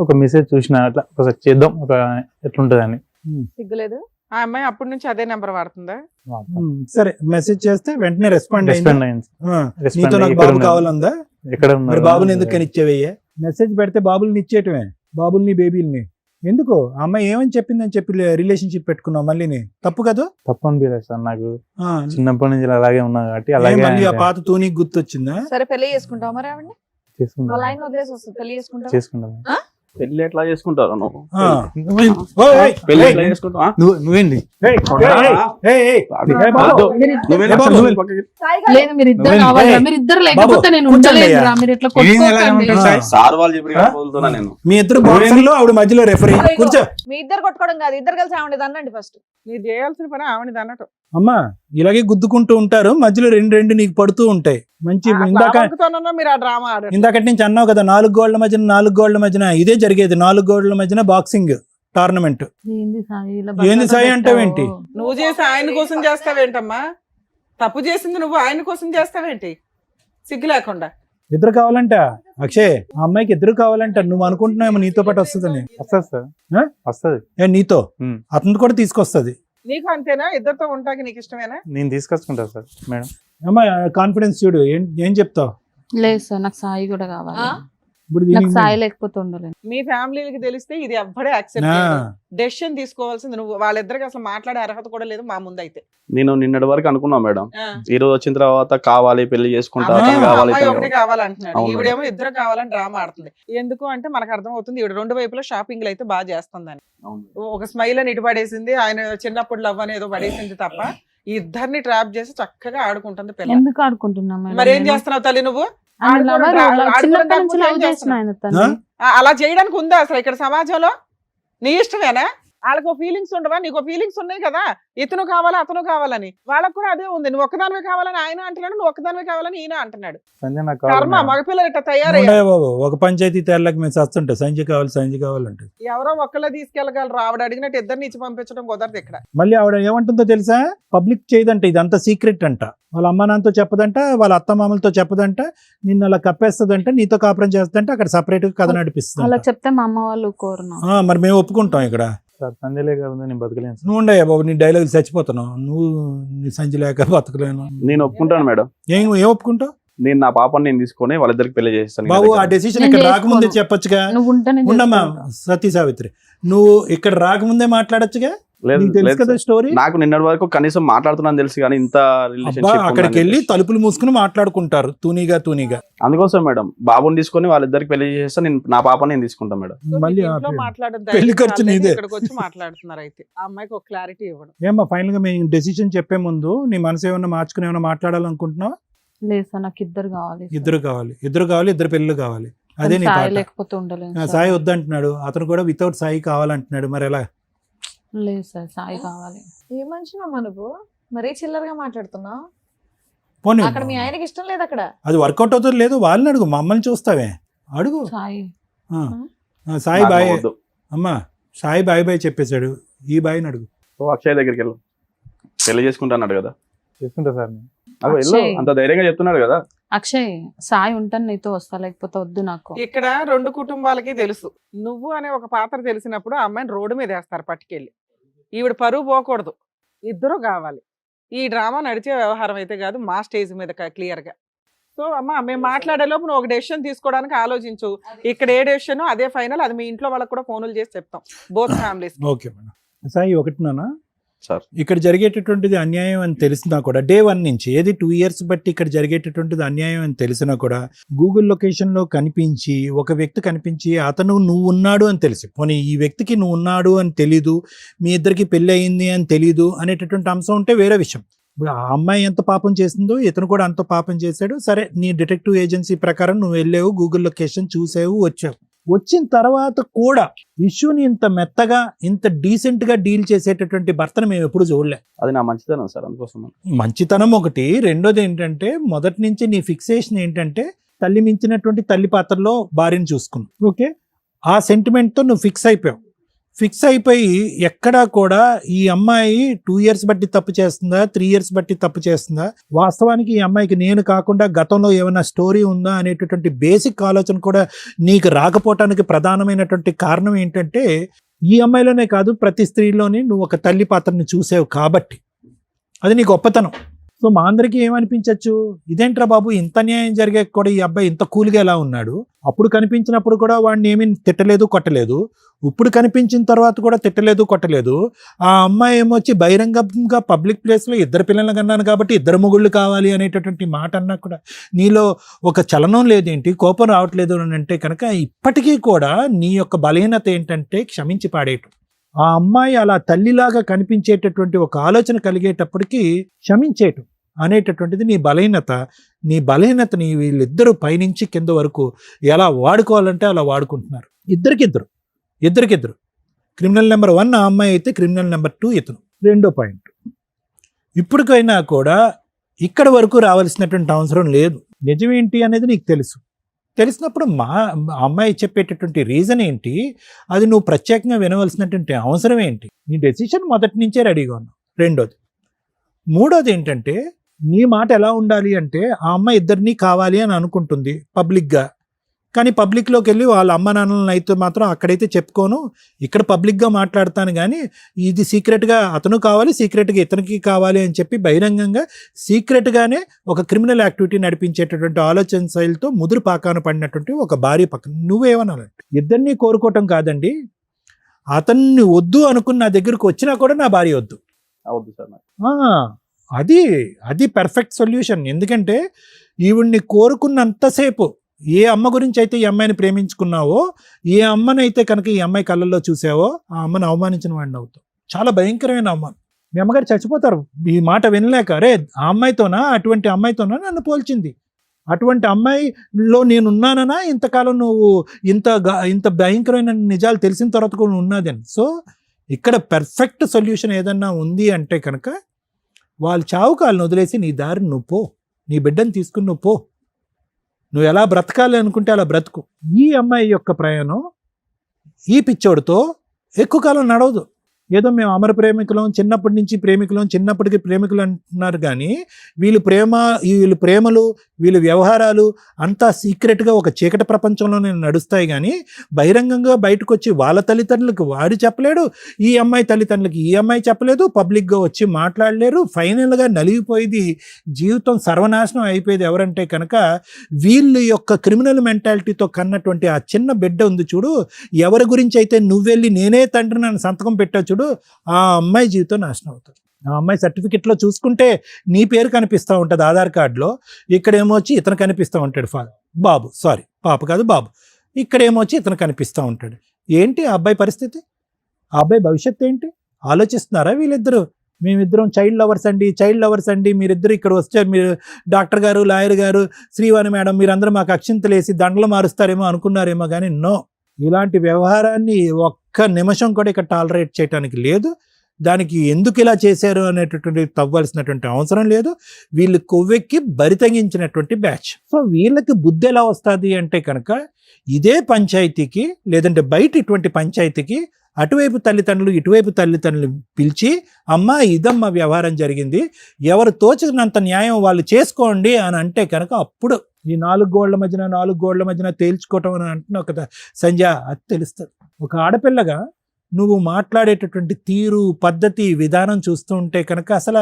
ఒక మెసేజ్ చూసిన, అట్లా ఒకసారి చేద్దాం ఒక ఎట్లుంటదని. సిగ్గులేదు? ఆ అమ్మాయి అప్పటి నుంచి అదే నెంబర్ వాడుతుందా? సరే మెసేజ్ చేస్తే వెంటనే రెస్పాండ్ రెస్పాండ్ అయింది. నీతో నాకు బాబు కావాలందా? ఎక్కడ మరి ఉన్నారు? బాబుని ఎందుకు కనిచ్చేవయ్యా? మెసేజ్ పెడితే బాబుల్ని ఇచ్చేయటమే, బాబుల్ని బేబీల్ని ఎందుకు? ఆ అమ్మాయి ఏమని చెప్పిందని చెప్పి రిలేషన్షిప్ పెట్టుకున్నావు మళ్ళీ, తప్పు కదా? తప్పు అనిపించలేదు సార్, నాకు ఆ, చిన్నప్పటి నుంచి అలాగే ఉన్నా కాబట్టి ఏం అలాగే మళ్ళీ ఆ పాత తూనికి గుర్తొచ్చిందా? సరే పెళ్లి చేసుకుంటావు మరి ఆవిడని? చేసుకుంటాం. వాళ్ళ ఆయన వదిలేసి వస్తుంది, పెళ్లి చేసుకుంటావు? చేసుకుంటాం. పెళ్లి ఎట్లా చేసుకుంటారు నువ్వు? ఆ. ఓయ్, ఏయ్, పెళ్లి ఏయ్, ఎట్లా చేసుకుంటావా? నువ్వేంటి ఏయ్, ఏయ్, ఏయ్, బాబు. నువ్వే ఏ బాబు? సాయి గారు, లేదు, మీరు ఇద్దరు నువ్వేంటి? కావాలి. ఏయ్, మీరు ఇద్దరు బాబు, లేకపోతే నేను కూర్చోండి ఉండలేదురా. అయ్యా. మీరు ఇట్లా ఏం ఇలాగే కొట్టుకోకండి. ఉంటుంది సార్? సార్ వాళ్ళు చెప్పి వదులుతున్నా నేను. మీ ఇద్దరు బాక్సింగ్ లో ఆవిడ మధ్యలో రెఫరీ. కూర్చో. మీ ఇద్దరు కొట్టుకోవడం కాదు, ఇద్దరు కలిసి ఆవిడ అనండి ఫస్ట్. మీరు చేయాల్సిన పని ఆవిడది అన్నట్టు. అమ్మా ఇలాగే గుద్దుకుంటూ ఉంటారు, మధ్యలో రెండు నీకు పడుతూ ఉంటాయి. మంచి మీరు ఆ డ్రామా ఆడారు. ఇందాకటి నుంచి అన్నావు కదా, 4 గోళ్ల మధ్యన ఇదే జరిగేది. 4 గోళ్ల మధ్యన బాక్సింగ్ టోర్నమెంట్. ఏంది సాయి ఇలా ఏంది సాయి అంటావేంటి? నువ్వు చేసి ఆయన కోసం చేస్తావేంటమ్మా? తప్పు చేసింది నువ్వు ఆయన కోసం చేస్తావేంటి సిగ్గు లేకుండా? ఇద్దరు కావాలంట అక్షయ్, ఆ అమ్మాయికి ఇద్దరు కావాలంట. నువ్వు అనుకుంటున్నావేమో నీతో పాటు వస్తుందని. వస్తుంది సార్, ఆ? వస్తుంది. నీతో ఉమ్. అతను కూడా తీసుకొస్తుంది. నీకు అంతేనా? ఇద్దరితో ఉంటాకి నీకు ఇష్టమేనా? నేను తీసుకొచ్చుకుంటా సార్ మేడం. అమ్మాయి కాన్ఫిడెన్స్ చూడు, ఏం చెప్తావు లేదు సార్, నాకు సాయి కూడా కావాలి. ఆ? ఇప్పుడు నాకు దీనికి? సాయి లేకపోతే ఉండలేను. మీ ఫ్యామిలీకి తెలిస్తే ఇది ఎవ్వడే యాక్సెప్ట్ ఆ, డెసిషన్ తీసుకోవాల్సింది నువ్వు. వాళ్ళిద్దరికి అసలు మాట్లాడే అర్హత కూడా లేదు మా ముందు అయితే. నేను నిన్నటి వరకు అనుకున్నా మేడం, ఈ రోజు వచ్చిన తర్వాత కావాలి పెళ్లి చేసుకుంటా, అమ్మాయి అతను కావాలి, అమ్మాయి ఇతను ఒకటి కావాలి. కావాలంటున్నాడు, అవును. ఈవిడేమో ఇద్దరు కావాలని డ్రామా ఆడుతుంది. ఎందుకు అంటే మనకు అర్థం అవుతుంది ఈవిడ 2 వైపులా షాపింగ్లు అయితే బాగా చేస్తుందని. అవును. ఒక స్మైల్ అని ఇటు పడేసింది, ఆయన చిన్నప్పుడు లవ్ అని ఏదో పడేసింది తప్ప ఈ ఇద్దరిని ట్రాప్ చేసి చక్కగా ఆడుకుంటుంది పిల్ల. ఎందుకు ఆడుకుంటున్నా మేడం? మరి ఏం చేస్తున్నావు తల్లి నువ్వు? ఆయన lover, ఆడుకోవడం చిన్నప్పటి నుంచి ఆడుకోవడం లవ్ చేసిన ఆయన తన్ని. అలా చేయడానికి ఉందా అసలు ఇక్కడ సమాజంలో? నీ ఇష్టమేనా? వాళ్ళకు ఫీలింగ్స్ ఉండవా? నీకు ఫీలింగ్స్ ఉన్నాయి కదా, ఇతను కావాలా అతను కావాలని. వాళ్ళకు కూడా అదే ఉంది. నువ్వు ఒక్కదానివే కావాలని ఆయన అంటున్నాడు, నువ్వు ఒక్కదానివే కావాలని ఈయన అంటున్నాడు. సంజయ్ నాకు కర్మ, కావాలి. మగపిల్లలు ఇట్లా తయారయ్యారు. ఉండయా బాబు, ఒక పంచాయతీ తేళ్ళకి మేము చస్తుంటాం, సంజయ్ కావాలంటే. ఎవరో ఒక్కళ్ళే తీసుకెళ్ళగలరు. ఆవిడ అడిగినట్టు ఇద్దరిని ఇచ్చి పంపించడం కుదరదు ఇక్కడ. మళ్ళీ ఆవిడ ఏమంటుందో తెలుసా, పబ్లిక్ చేయదంట, ఇదంతా సీక్రెట్ అంట, వాళ్ళ అమ్మ నాన్నతో చెప్పదంట, వాళ్ళ అత్త మామలతో చెప్పదంట, నిన్ను అలా కప్పేస్తుందంట, నీతో కాపురం చేస్తుందంట, అక్కడ సపరేట్ గా కథ అలా నడిపిస్తుంది. చెప్తే మా అమ్మ వాళ్ళు కోరును. మరి మేము ఒప్పుకుంటాం ఇక్కడ. సార్ సంజయ్ లేక నేను బతకలేను సార్. నువ్వు ఉండయా బాబు, నీ డైలాగ్ చచ్చిపోతున్నావు నువ్వు, నీ సంజయ్ లేక బతకలేను. నేను ఒప్పుకుంటాను మేడం. ఏం ఒప్పుకుంటావు నేను నా పాపని నేను తీసుకొని వాళ్ళిద్దరికి పెళ్లి చేస్తాను. బాబు? ఆ డెసిషన్ ఇక్కడ రాకముందే చెప్పొచ్చుగా. నువ్వు ఉంటే నేను ఉండమ్మా చేసుకుంటా. సతీ సావిత్రి, నువ్వు ఇక్కడ రాకముందే మాట్లాడొచ్చుగా. లేదు నీకు తెలుసు లేదు కదా సార్. స్టోరీ. నాకు నిన్నటి వరకు కనీసం మాట్లాడుతున్నాను తెలుసు, కానీ ఇంత అబ్బా, రిలేషన్షిప్ అక్కడికి వెళ్ళి తలుపులు మూసుకుని మాట్లాడుకుంటారు తూనీగా. అందుకోసం మేడం బాబుని తీసుకొని వాళ్ళిద్దరికి పెళ్లి చేస్తే నేను నా పాపని నేను తీసుకుంటాను మేడం. సో మళ్ళీ మీకు ఆ ఇంట్లో పెళ్లి. మాట్లాడొద్దు, పెళ్లి ఖర్చు వాళ్ళేమో నీదే. ఇక్కడికి వచ్చి మాట్లాడుతున్నారు. అయితే ఆ అమ్మాయికి ఒక క్లారిటీ ఇవ్వడం. ఏమ్మా ఫైనల్ గా మేము డెసిషన్ చెప్పే ముందు నీ మనసు ఏమన్నా మార్చుకుని ఏమన్నా మాట్లాడాలనుకుంటున్నావు? లేదు సార్, నాకు ఇద్దరు కావాలి. ఇద్దరు కావాలి, ఇద్దరు పెళ్ళిళ్ళు కావాలి. అదే నీ సాయి పాట. లేకపోతే ఉండలేదు ఆ, సార్. సాయి వద్దంటున్నాడు, అతను కూడా వితౌట్ సాయి కావాలంటున్నాడు. మరి ఎలా? లేదు సార్, సాయి కావాలి. ఏ మనిషినమ్మా నువ్వు, మరీ చిల్లరగా మాట్లాడుతున్నావు. పోనీ అక్కడ మీ ఆయనకి ఇష్టం లేదు అక్కడ. అది వర్కౌట్ అవుతుంది లేదు, వాళ్ళని అడుగు, మమ్మల్ని చూస్తావే అడుగు. సాయి ఆ, సాయి నాకు బాయ్ వద్దు. అమ్మా, సాయి బాయ్ చెప్పేశాడు, ఈ బాయ్ని అడుగు. ఓ అక్షయ్ దగ్గరికి వెళ్ళు, పెళ్లి చేసుకుంటాన్నాడు కదా. చేసుకుంటా సార్ నేను. అగో వెళ్ళు, అక్షయ్. అంత ధైర్యంగా చెప్తున్నాడు కదా. అక్షయ్, సాయి ఉంటాను నీతో వస్తా, లేకపోతే వద్దు నాకు. ఇక్కడ రెండు కుటుంబాలకి తెలుసు, నువ్వు అనే ఒక పాత్ర తెలిసినప్పుడు ఆ అమ్మాయిని రోడ్డు మీద వేస్తారు పట్టుకెళ్ళి. ఈవిడ పరువు పోకూడదు, ఇద్దరు కావాలి. ఈ డ్రామా నడిచే వ్యవహారం అయితే కాదు, మా స్టేజ్ మీద క్లియర్ గా. సో అమ్మ, మేము మాట్లాడే లోపు నువ్వు ఒక డెసిషన్ తీసుకోవడానికి ఆలోచించు. ఇక్కడ ఏ డెసిషన్ అదే ఫైనల్. అది మీ ఇంట్లో వాళ్ళకి కూడా ఫోన్లు చేసి చెప్తాం, both families. Okay madam. Sai ఒకటి నాన్న, సార్ ఇక్కడ జరిగేటటువంటిది అన్యాయం అని తెలిసినా కూడా డే 1 నుంచి, ఏది 2 years బట్టి ఇక్కడ జరిగేటటువంటిది అన్యాయం అని తెలిసినా కూడా గూగుల్ లొకేషన్లో కనిపించి ఒక వ్యక్తి కనిపించి అతను నువ్వు ఉన్నాడు అని తెలిసి, పోనీ ఈ వ్యక్తికి నువ్వు ఉన్నాడు అని తెలీదు, మీ ఇద్దరికి పెళ్ళి అయింది అని తెలీదు అనేటటువంటి అంశం ఉంటే వేరే విషయం. ఇప్పుడు ఆ అమ్మాయి ఎంత పాపం చేసిందో ఇతను కూడా అంత పాపం చేశాడు. సరే, నీ డిటెక్టివ్ ఏజెన్సీ ప్రకారం నువ్వు వెళ్ళావు, గూగుల్ లొకేషన్ చూసావు, వచ్చావు. వచ్చిన తర్వాత కూడా ఇష్యూని ఇంత మెత్తగా ఇంత డీసెంట్ గా డీల్ చేసేటటువంటి భర్తను మేము ఎప్పుడు చూడలే. అది నా మంచితనం సార్, అందుకోసం. మంచితనం ఒకటి. రెండోది ఏంటంటే, మొదటి నుంచి నీ ఫిక్సేషన్ ఏంటంటే తల్లి మించినటువంటి తల్లి పాత్రలో భార్యను చూసుకున్నావు. ఓకే, ఆ సెంటిమెంట్ తో నువ్వు ఫిక్స్ అయిపోయి ఎక్కడా కూడా ఈ అమ్మాయి 2 years బట్టి తప్పు చేస్తుందా, 3 years బట్టి తప్పు చేస్తుందా, వాస్తవానికి ఈ అమ్మాయికి నేను కాకుండా గతంలో ఏమైనా స్టోరీ ఉందా అనేటటువంటి బేసిక్ ఆలోచన కూడా నీకు రాకపోవటానికి ప్రధానమైనటువంటి కారణం ఏంటంటే, ఈ అమ్మాయిలోనే కాదు ప్రతి స్త్రీలోని నువ్వు ఒక తల్లి పాత్రని చూసావు కాబట్టి. అది నీ గొప్పతనం. సో మా అందరికీ ఏమనిపించవచ్చు, ఇదేంట్రా బాబు ఇంత న్యాయం జరిగే కూడా ఈ అబ్బాయి ఇంత కూల్గా ఎలా ఉన్నాడు, అప్పుడు కనిపించినప్పుడు కూడా వాడిని ఏమీ తిట్టలేదు కొట్టలేదు, ఇప్పుడు కనిపించిన తర్వాత కూడా తిట్టలేదు కొట్టలేదు. ఆ అమ్మాయి ఏమొచ్చి బహిరంగంగా పబ్లిక్ ప్లేస్లో ఇద్దరు పిల్లలు కన్నాను కాబట్టి ఇద్దరు మొగుళ్ళు కావాలి అనేటటువంటి మాట అన్నా కూడా నీలో ఒక చలనం లేదేంటి, కోపం రావట్లేదు అని అంటే కనుక ఇప్పటికీ కూడా నీ యొక్క బలహీనత ఏంటంటే క్షమించి పాడేయటం. ఆ అమ్మాయి అలా తల్లిలాగా కనిపించేటటువంటి ఒక ఆలోచన కలిగేటప్పటికీ క్షమించేయటం అనేటటువంటిది నీ బలహీనత. నీ బలహీనతని వీళ్ళిద్దరూ పైనుంచి కింద వరకు ఎలా వాడుకోవాలంటే అలా వాడుకుంటున్నారు. ఇద్దరికిద్దరు. క్రిమినల్ నెంబర్ 1 ఆ అమ్మాయి అయితే, క్రిమినల్ నెంబర్ 2 ఇతను. రెండో పాయింట్, ఇప్పటికైనా కూడా ఇక్కడ వరకు రావాల్సినటువంటి అవసరం లేదు. నిజమేంటి అనేది నీకు తెలిసినప్పుడు మా అమ్మాయి చెప్పేటటువంటి రీజన్ ఏంటి, అది నువ్వు ప్రత్యేకంగా వినవలసినటువంటి అవసరం ఏంటి. నీ డెసిషన్ మొదటి నుంచే రెడీగా ఉన్నావు. మూడోది ఏంటంటే, నీ మాట ఎలా ఉండాలి అంటే, ఆ అమ్మాయి ఇద్దరినీ కావాలి అని అనుకుంటుంది పబ్లిక్గా, కానీ పబ్లిక్లోకి వెళ్ళి వాళ్ళ అమ్మ నాన్నలను అయితే మాత్రం అక్కడైతే చెప్పుకోను, ఇక్కడ పబ్లిక్గా మాట్లాడతాను, కానీ ఇది సీక్రెట్గా అతను కావాలి, సీక్రెట్గా ఇతనికి కావాలి అని చెప్పి బహిరంగంగా సీక్రెట్గానే ఒక క్రిమినల్ యాక్టివిటీ నడిపించేటటువంటి ఆలోచన శైలితో ముదురు పాకాన పడినటువంటి ఒక భార్య పక్కన నువ్వేమనాలంటే, ఇద్దరినీ కోరుకోవటం కాదండి, అతన్ని వద్దు అనుకున్న నా దగ్గరకు వచ్చినా కూడా నా భార్య వద్దు. అవద్దు సార్ నాకు. అది పర్ఫెక్ట్ సొల్యూషన్. ఎందుకంటే ఈవిడ్ని కోరుకున్నంతసేపు ఏ అమ్మ గురించి అయితే ఈ అమ్మాయిని ప్రేమించుకున్నావో, ఏ అమ్మనైతే కనుక ఈ అమ్మాయి కళ్ళల్లో చూసావో, ఆ అమ్మని అవమానించిన వాడిని అవుతావు. చాలా భయంకరమైన అవమానం. మీ అమ్మగారు చచ్చిపోతారు ఈ మాట వినలేక. రే, ఆ అమ్మాయితోనా, అటువంటి అమ్మాయితోనా నన్ను పోల్చింది, అటువంటి అమ్మాయిలో నేను ఉన్నానన్నా ఇంతకాలం నువ్వు ఇంత భయంకరమైన నిజాలు తెలిసిన తర్వాత కూడా ఉన్నదని. సో ఇక్కడ పెర్ఫెక్ట్ సొల్యూషన్ ఏదన్నా ఉంది అంటే కనుక వాళ్ళు చావు కాళ్ళని వదిలేసి నీ దారిని నువ్వు పో, నీ బిడ్డను తీసుకుని నువ్వు పో, నువ్వు ఎలా బ్రతకాలి అనుకుంటే అలా బ్రతుకు. ఈ అమ్మాయి యొక్క ప్రయాణం ఈ పిచ్చోడితో ఎక్కువ కాలం నడవదు. ఏదో మేము అమర ప్రేమికులం, చిన్నప్పటి నుంచి ప్రేమికులం, చిన్నప్పటికి ప్రేమికులు అంటున్నారు కానీ వీళ్ళు ప్రేమలు వీళ్ళ వ్యవహారాలు అంతా సీక్రెట్గా ఒక చీకటి ప్రపంచంలోనే నడుస్తాయి. కానీ బహిరంగంగా బయటకు వచ్చి వాళ్ళ తల్లిదండ్రులకు వాడు చెప్పలేడు, ఈ అమ్మాయి తల్లిదండ్రులకి ఈ అమ్మాయి చెప్పలేదు, పబ్లిక్గా వచ్చి మాట్లాడలేరు. ఫైనల్గా నలిగిపోయేది, జీవితం సర్వనాశనం అయిపోయేది ఎవరంటే కనుక వీళ్ళ యొక్క క్రిమినల్ మెంటాలిటీతో కన్నటువంటి ఆ చిన్న బిడ్డ ఉంది చూడు, ఎవరి గురించి అయితే నువ్వెళ్ళి నేనే తండ్రిని అని సంతకం పెట్టావు చూడు, ఆ అమ్మాయి జీవితం నాశనం అవుతుంది. ఆ అమ్మాయి సర్టిఫికెట్లో చూసుకుంటే నీ పేరు కనిపిస్తూ ఉంటుంది ఆధార్ కార్డులో, ఇక్కడేమో వచ్చి ఇతను కనిపిస్తూ ఉంటాడు బాబు, సారీ పాప కాదు బాబు, ఇక్కడేమో వచ్చి ఇతను కనిపిస్తూ ఉంటాడు. ఏంటి ఆ అబ్బాయి పరిస్థితి, ఆ అబ్బాయి భవిష్యత్తు ఏంటి ఆలోచిస్తున్నారా వీళ్ళిద్దరూ? మేమిద్దరం చైల్డ్ లవర్స్ అండి, మీరిద్దరు ఇక్కడ వస్తే మీరు డాక్టర్ గారు, లాయర్ గారు, శ్రీవాణి మేడం మీరందరూ మాకు అక్షింతలు వేసి దండలు మారుస్తారేమో అనుకున్నారేమో కానీ నో, ఇలాంటి వ్యవహారాన్ని ఒక్క నిమిషం కూడా ఇక్కడ టాలరేట్ చేయడానికి లేదు. దానికి ఎందుకు ఇలా చేశారు అనేటటువంటి తవ్వాల్సినటువంటి అవసరం లేదు. వీళ్ళు కొవ్వెక్కి బరితగించినటువంటి బ్యాచ్. సో వీళ్ళకి బుద్ధి ఎలా వస్తుంది అంటే కనుక ఇదే పంచాయతీకి లేదంటే బయట ఇటువంటి పంచాయతీకి అటువైపు తల్లిదండ్రులు ఇటువైపు తల్లిదండ్రులు పిలిచి అమ్మ ఇదమ్మ వ్యవహారం జరిగింది, ఎవరు తోచినంత న్యాయం వాళ్ళు చేసుకోండి అని అంటే కనుక అప్పుడు ఈ నాలుగు గోళ్ల మధ్యన తేల్చుకోవటం అని అంటున్నా కదా సంధ్య, అది తెలుస్తుంది. ఒక ఆడపిల్లగా నువ్వు మాట్లాడేటటువంటి తీరు, పద్ధతి, విధానం చూస్తూ ఉంటే కనుక అసలు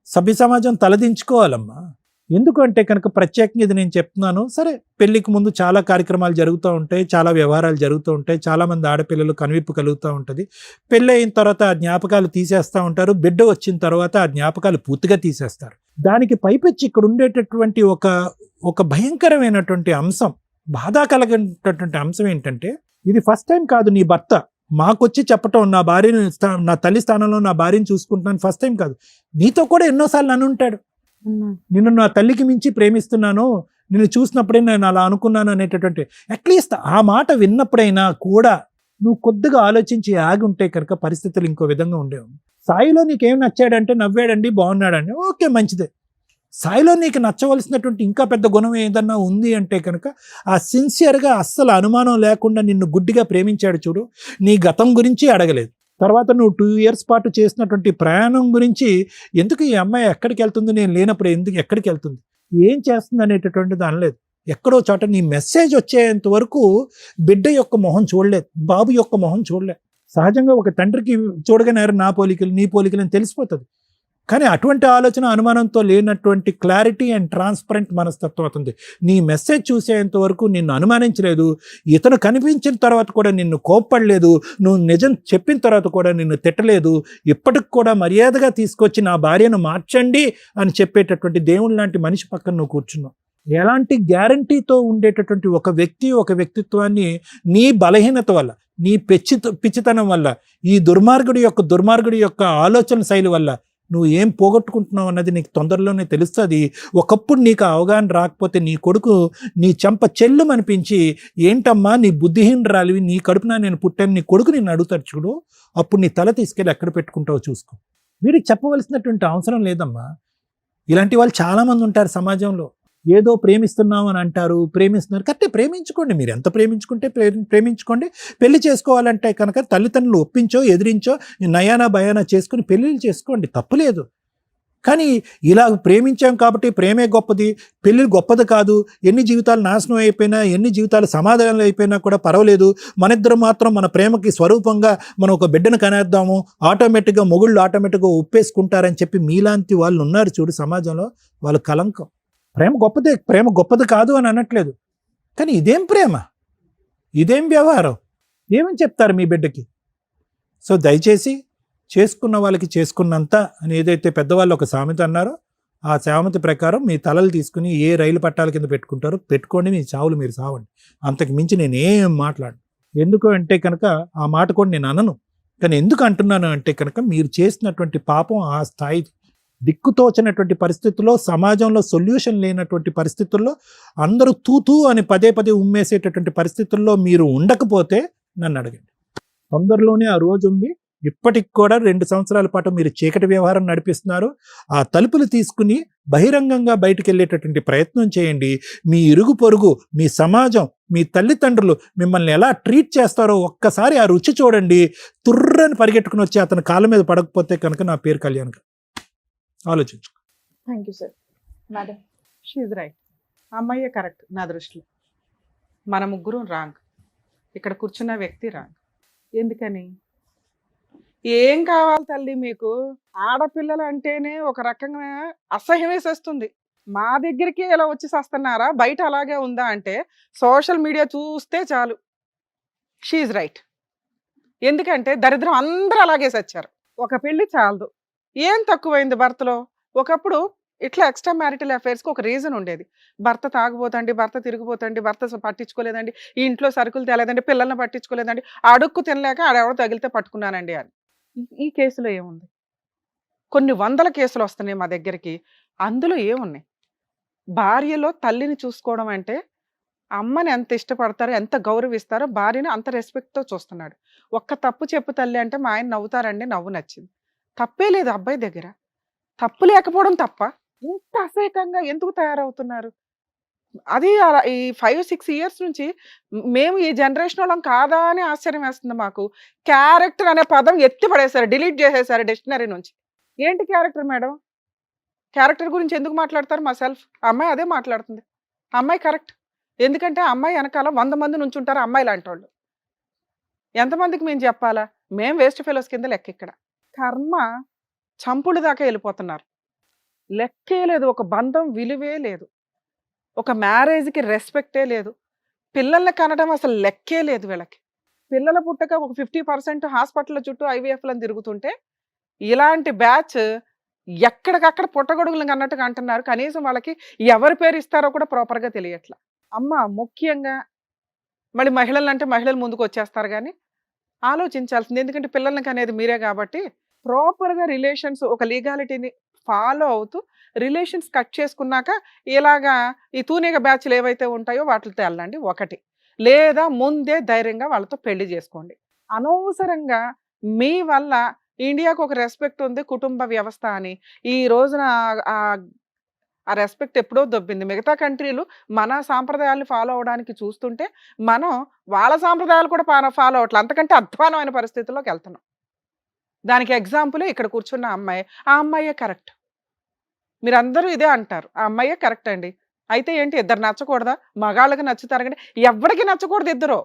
సభ్య సమాజం తలదించుకోవాలమ్మా. ఎందుకంటే కనుక ప్రత్యేకంగా ఇది నేను చెప్తున్నాను. సరే, పెళ్లికి ముందు చాలా కార్యక్రమాలు జరుగుతూ ఉంటాయి, చాలా వ్యవహారాలు జరుగుతూ ఉంటాయి, చాలామంది ఆడపిల్లలు కనువిప్పు కలుగుతూ ఉంటుంది. పెళ్ళి అయిన తర్వాత ఆ జ్ఞాపకాలు తీసేస్తూ ఉంటారు, బిడ్డ వచ్చిన తర్వాత ఆ జ్ఞాపకాలు పూర్తిగా తీసేస్తారు. దానికి పైపెచ్చి ఇక్కడ ఉండేటటువంటి ఒక భయంకరమైనటువంటి అంశం, బాధ కలిగినటువంటి అంశం ఏంటంటే ఇది ఫస్ట్ టైం కాదు నీ భర్త మాకొచ్చి చెప్పటం, నా భార్యను నా తల్లి స్థానంలో నా భార్యను చూసుకుంటున్నాను ఫస్ట్ టైం కాదు, నీతో కూడా ఎన్నోసార్లు అని ఉంటాడు. నిన్ను నా తల్లికి మించి ప్రేమిస్తున్నాను, నిన్ను చూసినప్పుడే నేను అలా అనుకున్నాను అనేటటువంటి అట్లీస్ట్ ఆ మాట విన్నప్పుడైనా కూడా నువ్వు కొద్దిగా ఆలోచించి ఆగి ఉంటే కనుక పరిస్థితులు ఇంకో విధంగా ఉండేవి. సాయిలో నీకేం నచ్చాడంటే నవ్వాడండి, బాగున్నాడండి, ఓకే మంచిదే. సాయిలో నీకు నచ్చవలసినటువంటి ఇంకా పెద్ద గుణం ఏదన్నా ఉంది అంటే కనుక ఆ సిన్సియర్గా అస్సలు అనుమానం లేకుండా నిన్ను గుడ్డిగా ప్రేమించాడు చూడు, నీ గతం గురించి అడగలేదు. తర్వాత నువ్వు 2 years పాటు చేసినటువంటి ప్రయాణం గురించి, ఎందుకు ఈ అమ్మాయి ఎక్కడికి వెళ్తుంది, నేను లేనప్పుడు ఎందుకు ఎక్కడికి వెళ్తుంది, ఏం చేస్తుంది అనేటటువంటిది అనలేదు. ఎక్కడో చోట నీ మెసేజ్ వచ్చేంత వరకు బిడ్డ యొక్క మొహం చూడలేదు, బాబు యొక్క మొహం చూడలేదు. సహజంగా ఒక తండ్రికి చూడగానే నా పోలికలు నీ పోలికలు అని తెలిసిపోతుంది. కానీ అటువంటి ఆలోచన అనుమానంతో లేనటువంటి క్లారిటీ అండ్ ట్రాన్స్పరెంట్ మనస్తత్వం అవుతుంది. నీ మెసేజ్ చూసేంత వరకు నిన్ను అనుమానించలేదు, ఇతను కనిపించిన తర్వాత కూడా నిన్ను కోప్పడలేదు, నువ్వు నిజం చెప్పిన తర్వాత కూడా నిన్ను తిట్టలేదు, ఇప్పటికి కూడా మర్యాదగా తీసుకొచ్చి నా భార్యను మార్చండి అని చెప్పేటటువంటి దేవుని లాంటి మనిషి పక్కన నువ్వు కూర్చున్నావు. ఎలాంటి గ్యారంటీతో ఉండేటటువంటి ఒక వ్యక్తిత్వాన్ని నీ బలహీనత వల్ల, నీ పిచ్చితనం వల్ల, ఈ దుర్మార్గుడి యొక్క ఆలోచన శైలి వల్ల నువ్వు ఏం పోగొట్టుకుంటున్నావు అన్నది నీకు తొందరలోనే తెలుస్తుంది. ఒకప్పుడు నీకు అవగాహన రాకపోతే నీ కొడుకు నీ చెంప చెల్లుమనిపించి, ఏంటమ్మా నీ బుద్ధిహీనరాలివి, నీ కడుపున నేను పుట్టాను, నీ కొడుకు నిన్ను అడుగుతాడు చూడు, అప్పుడు నీ తల తీసుకెళ్ళి ఎక్కడ పెట్టుకుంటావో చూసుకో. వీడికి చెప్పవలసినటువంటి అవసరం లేదమ్మా. ఇలాంటి వాళ్ళు చాలామంది ఉంటారు సమాజంలో. ఏదో ప్రేమిస్తున్నాం అని అంటారు, ప్రేమిస్తున్నారు, కరెక్టే, ప్రేమించుకోండి, మీరు ఎంత ప్రేమించుకుంటే ప్రేమించుకోండి. పెళ్లి చేసుకోవాలంటే కనుక తల్లిదండ్రులు ఒప్పించో ఎదిరించో నయానా భయానా చేసుకుని పెళ్ళిళ్ళు చేసుకోండి, తప్పులేదు. కానీ ఇలా ప్రేమించాం కాబట్టి ప్రేమే గొప్పది, పెళ్ళి గొప్పది కాదు, ఎన్ని జీవితాలు నాశనం అయిపోయినా, ఎన్ని జీవితాలు సమాధానాలు అయిపోయినా కూడా పర్వాలేదు, మనిద్దరం మాత్రం మన ప్రేమకి స్వరూపంగా మనం ఒక బిడ్డను కనేద్దాము, ఆటోమేటిక్గా మొగుళ్ళు ఆటోమేటిక్గా ఒప్పేసుకుంటారని చెప్పి మీలాంటి వాళ్ళు ఉన్నారు చూడు సమాజంలో, వాళ్ళు కలంకం. ప్రేమ గొప్పది కాదు అని అనట్లేదు, కానీ ఇదేం ప్రేమ, ఇదేం వ్యవహారం, ఏమని చెప్తారు మీ బిడ్డకి? సో దయచేసి చేసుకున్న వాళ్ళకి చేసుకున్నంత అని ఏదైతే పెద్దవాళ్ళు ఒక సామెత అన్నారో, ఆ సామెత ప్రకారం మీ తలలు తీసుకుని ఏ రైలు పట్టాల కింద పెట్టుకుంటారో పెట్టుకోండి, మీ చావులు మీరు సావండి. అంతకు మించి నేనేం మాట్లాడను. ఎందుకు అంటే కనుక ఆ మాట కూడా నేను అనను. కానీ ఎందుకు అంటున్నాను అంటే కనుక మీరు చేసినటువంటి పాపం ఆ స్థాయి దిక్కుతోచినటువంటి పరిస్థితుల్లో, సమాజంలో సొల్యూషన్ లేనటువంటి పరిస్థితుల్లో, అందరూ తూతూ అని పదే పదే ఉమ్మేసేటటువంటి పరిస్థితుల్లో మీరు ఉండకపోతే నన్ను అడగండి. తొందరలోనే ఆ రోజు ఉంది. ఇప్పటికి కూడా 2 సంవత్సరాల పాటు మీరు చీకటి వ్యవహారం నడిపిస్తున్నారు. ఆ తలుపులు తీసుకుని బహిరంగంగా బయటికి వెళ్ళేటటువంటి ప్రయత్నం చేయండి. మీ ఇరుగు పొరుగు, మీ సమాజం, మీ తల్లిదండ్రులు మిమ్మల్ని ఎలా ట్రీట్ చేస్తారో ఒక్కసారి ఆ రుచి చూడండి. తుర్రని పరిగెట్టుకుని వచ్చి అతని కాళ్ళ మీద పడకపోతే కనుక నా పేరు కళ్యాణ్ గారు. ఆలోచించు. Thank you sir. Madam, she's right. అమ్మాయే కరెక్ట్ నా దృష్టిలో. మన ముగ్గురు రాంగ్. ఇక్కడ కూర్చున్న వ్యక్తి రాంగ్. ఎందుకని? ఏం కావాలి తల్లి మీకు? ఆడపిల్లలు అంటేనే ఒక రకంగా అసహ్యం వేసేస్తుంది. మా దగ్గరికి ఇలా వచ్చి వస్తున్నారా, బయట అలాగే ఉందా అంటే సోషల్ మీడియా చూస్తే చాలు. She's right. ఎందుకంటే దరిద్రం అందరూ అలాగే సచ్చారు. ఒక పెళ్లి చాలదు. ఏం తక్కువైంది భర్తలో? ఒకప్పుడు ఇట్లా ఎక్స్ట్రా మ్యారిటల్ అఫైర్స్కి ఒక రీజన్ ఉండేది. భర్త తాగుపోతండి, భర్త తిరిగిపోతండి, భర్త పట్టించుకోలేదండి, ఈ ఇంట్లో సరుకులు తేలేదండి, పిల్లల్ని పట్టించుకోలేదండి, అడుక్కు తినలేక ఆడెవడో తగిలితే పట్టుకున్నానండి అని. ఈ కేసులో ఏముంది? కొన్ని వందల కేసులు వస్తున్నాయి మా దగ్గరికి. అందులో ఏమున్నాయి? భార్యలో తల్లిని చూసుకోవడం అంటే అమ్మని ఎంత ఇష్టపడతారో, ఎంత గౌరవిస్తారో భార్యని అంత రెస్పెక్ట్తో చూస్తున్నాడు. ఒక్క తప్పు చెప్పు తల్లి అంటే మా ఆయన నవ్వుతారండి, నవ్వు నచ్చింది. తప్పే లేదు అబ్బాయి దగ్గర. తప్పు లేకపోవడం తప్ప ఇంత అసహ్యకంగా ఎందుకు తయారవుతున్నారు? అది ఈ 5-6 ఇయర్స్ నుంచి మేము ఈ జనరేషన్ వాళ్ళం కాదా అని ఆశ్చర్యం వేస్తుంది మాకు. క్యారెక్టర్ అనే పదం ఎత్తి పడేశారు, డిలీట్ చేసేసారు డిక్షనరీ నుంచి. ఏంటి క్యారెక్టర్ మేడం? క్యారెక్టర్ గురించి ఎందుకు మాట్లాడతారు? మా సెల్ఫ్ అమ్మాయి అదే మాట్లాడుతుంది. అమ్మాయి కరెక్ట్. ఎందుకంటే అమ్మాయి వెనకాల 100 మంది నుంచి ఉంటారు అమ్మాయి లాంటి వాళ్ళు. ఎంతమందికి మేము చెప్పాలా? మేము వేస్ట్ ఫెలోస్ కింద లెక్క. ఇక్కడ కర్మ చంపుడు దాకా వెళ్ళిపోతున్నారు. లెక్కే లేదు. ఒక బంధం విలువే లేదు. ఒక మ్యారేజ్కి రెస్పెక్టే లేదు. పిల్లల్ని కనడం అసలు లెక్కే లేదు వీళ్ళకి. పిల్లల పుట్టక ఒక 50% హాస్పిటల్ చుట్టూ ఐవీఎఫ్లను తిరుగుతుంటే ఇలాంటి బ్యాచ్ ఎక్కడికక్కడ పుట్టగొడుగులను అన్నట్టుగా అంటున్నారు. కనీసం వాళ్ళకి ఎవరి పేరు ఇస్తారో కూడా ప్రాపర్గా తెలియట్లా. అమ్మ ముఖ్యంగా మళ్ళీ మహిళలు అంటే మహిళలు ముందుకు వచ్చేస్తారు కానీ ఆలోచించాల్సింది. ఎందుకంటే పిల్లలకి అనేది మీరే కాబట్టి ప్రాపర్గా రిలేషన్స్ ఒక లీగాలిటీని ఫాలో అవుతూ రిలేషన్స్ కట్ చేసుకున్నాక ఇలాగా ఈ తూనిగ బ్యాచ్లు ఏవైతే ఉంటాయో వాటితో వెళ్ళండి. ఒకటి, లేదా ముందే ధైర్యంగా వాళ్ళతో పెళ్లి చేసుకోండి. అనవసరంగా మీ వల్ల ఇండియాకు ఒక రెస్పెక్ట్ ఉంది కుటుంబ వ్యవస్థ అని ఈ రోజున ఆ రెస్పెక్ట్ ఎప్పుడో దొబ్బింది. మిగతా కంట్రీలు మన సాంప్రదాయాలను ఫాలో అవడానికి చూస్తుంటే మనం వాళ్ళ సాంప్రదాయాలు కూడా ఫాలో అవట్లేదు. అంతకంటే అధ్వానమైన పరిస్థితుల్లోకి వెళ్తున్నాం. దానికి ఎగ్జాంపుల్ ఇక్కడ కూర్చున్న అమ్మాయి. ఆ అమ్మాయే కరెక్ట్. మీరందరూ ఇదే అంటారు, ఆ అమ్మాయే కరెక్ట్ అండి. అయితే ఏంటి, ఇద్దరు నచ్చకూడదా? మగాళ్ళకి నచ్చుతారు కానీ ఎవరికి నచ్చకూడదు. ఇద్దరు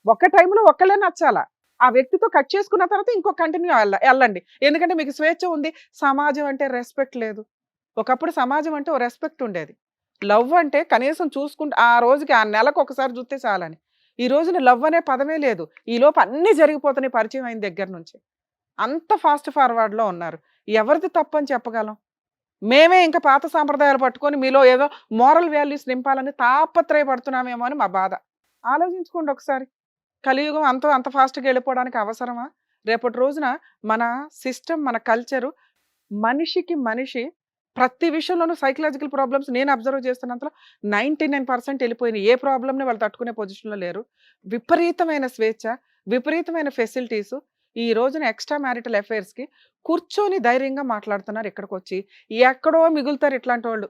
ఒక్క టైంలో ఒక్కళ్ళే నచ్చాలా. ఆ వ్యక్తితో కట్ చేసుకున్న తర్వాత ఇంకో కంటిన్యూ వెళ్ళండి. ఎందుకంటే మీకు స్వేచ్ఛ ఉంది. సమాజం అంటే రెస్పెక్ట్ లేదు. ఒకప్పుడు సమాజం అంటే ఓ రెస్పెక్ట్ ఉండేది. లవ్ అంటే కనీసం చూసుకుంటే ఆ రోజుకి ఆ నెలకు ఒకసారి చూస్తే చాలని. ఈ రోజున లవ్ అనే పదమే లేదు. ఈ లోపు అన్నీ జరిగిపోతున్నాయి పరిచయం అయిన దగ్గర నుంచి. అంత ఫాస్ట్ ఫార్వర్డ్లో ఉన్నారు. ఎవరిది తప్పని చెప్పగలం? మేమే ఇంకా పాత సాంప్రదాయాలు పట్టుకొని మీలో ఏదో మోరల్ వాల్యూస్ నింపాలని తాపత్రయపడుతున్నామేమో అని మా బాధ. ఆలోచించుకోండి ఒకసారి. కలియుగం అంత ఫాస్ట్గా వెళ్ళిపోవడానికి అవసరమా? రేపటి రోజున మన సిస్టమ్, మన కల్చరు, మనిషికి మనిషి ప్రతి విషయంలోనూ సైకలాజికల్ ప్రాబ్లమ్స్ నేను అబ్జర్వ్ చేస్తున్నంతలో 99% వెళ్ళిపోయినాయి. ఏ ప్రాబ్లమ్ని వాళ్ళు తట్టుకునే పొజిషన్లో లేరు. విపరీతమైన స్వేచ్ఛ, విపరీతమైన ఫెసిలిటీసు. ఈ రోజున ఎక్స్ట్రా మ్యారిటల్ అఫైర్స్కి కూర్చొని ధైర్యంగా మాట్లాడుతున్నారు. ఇక్కడికి వచ్చి ఎక్కడో మిగులుతారు ఇట్లాంటి వాళ్ళు.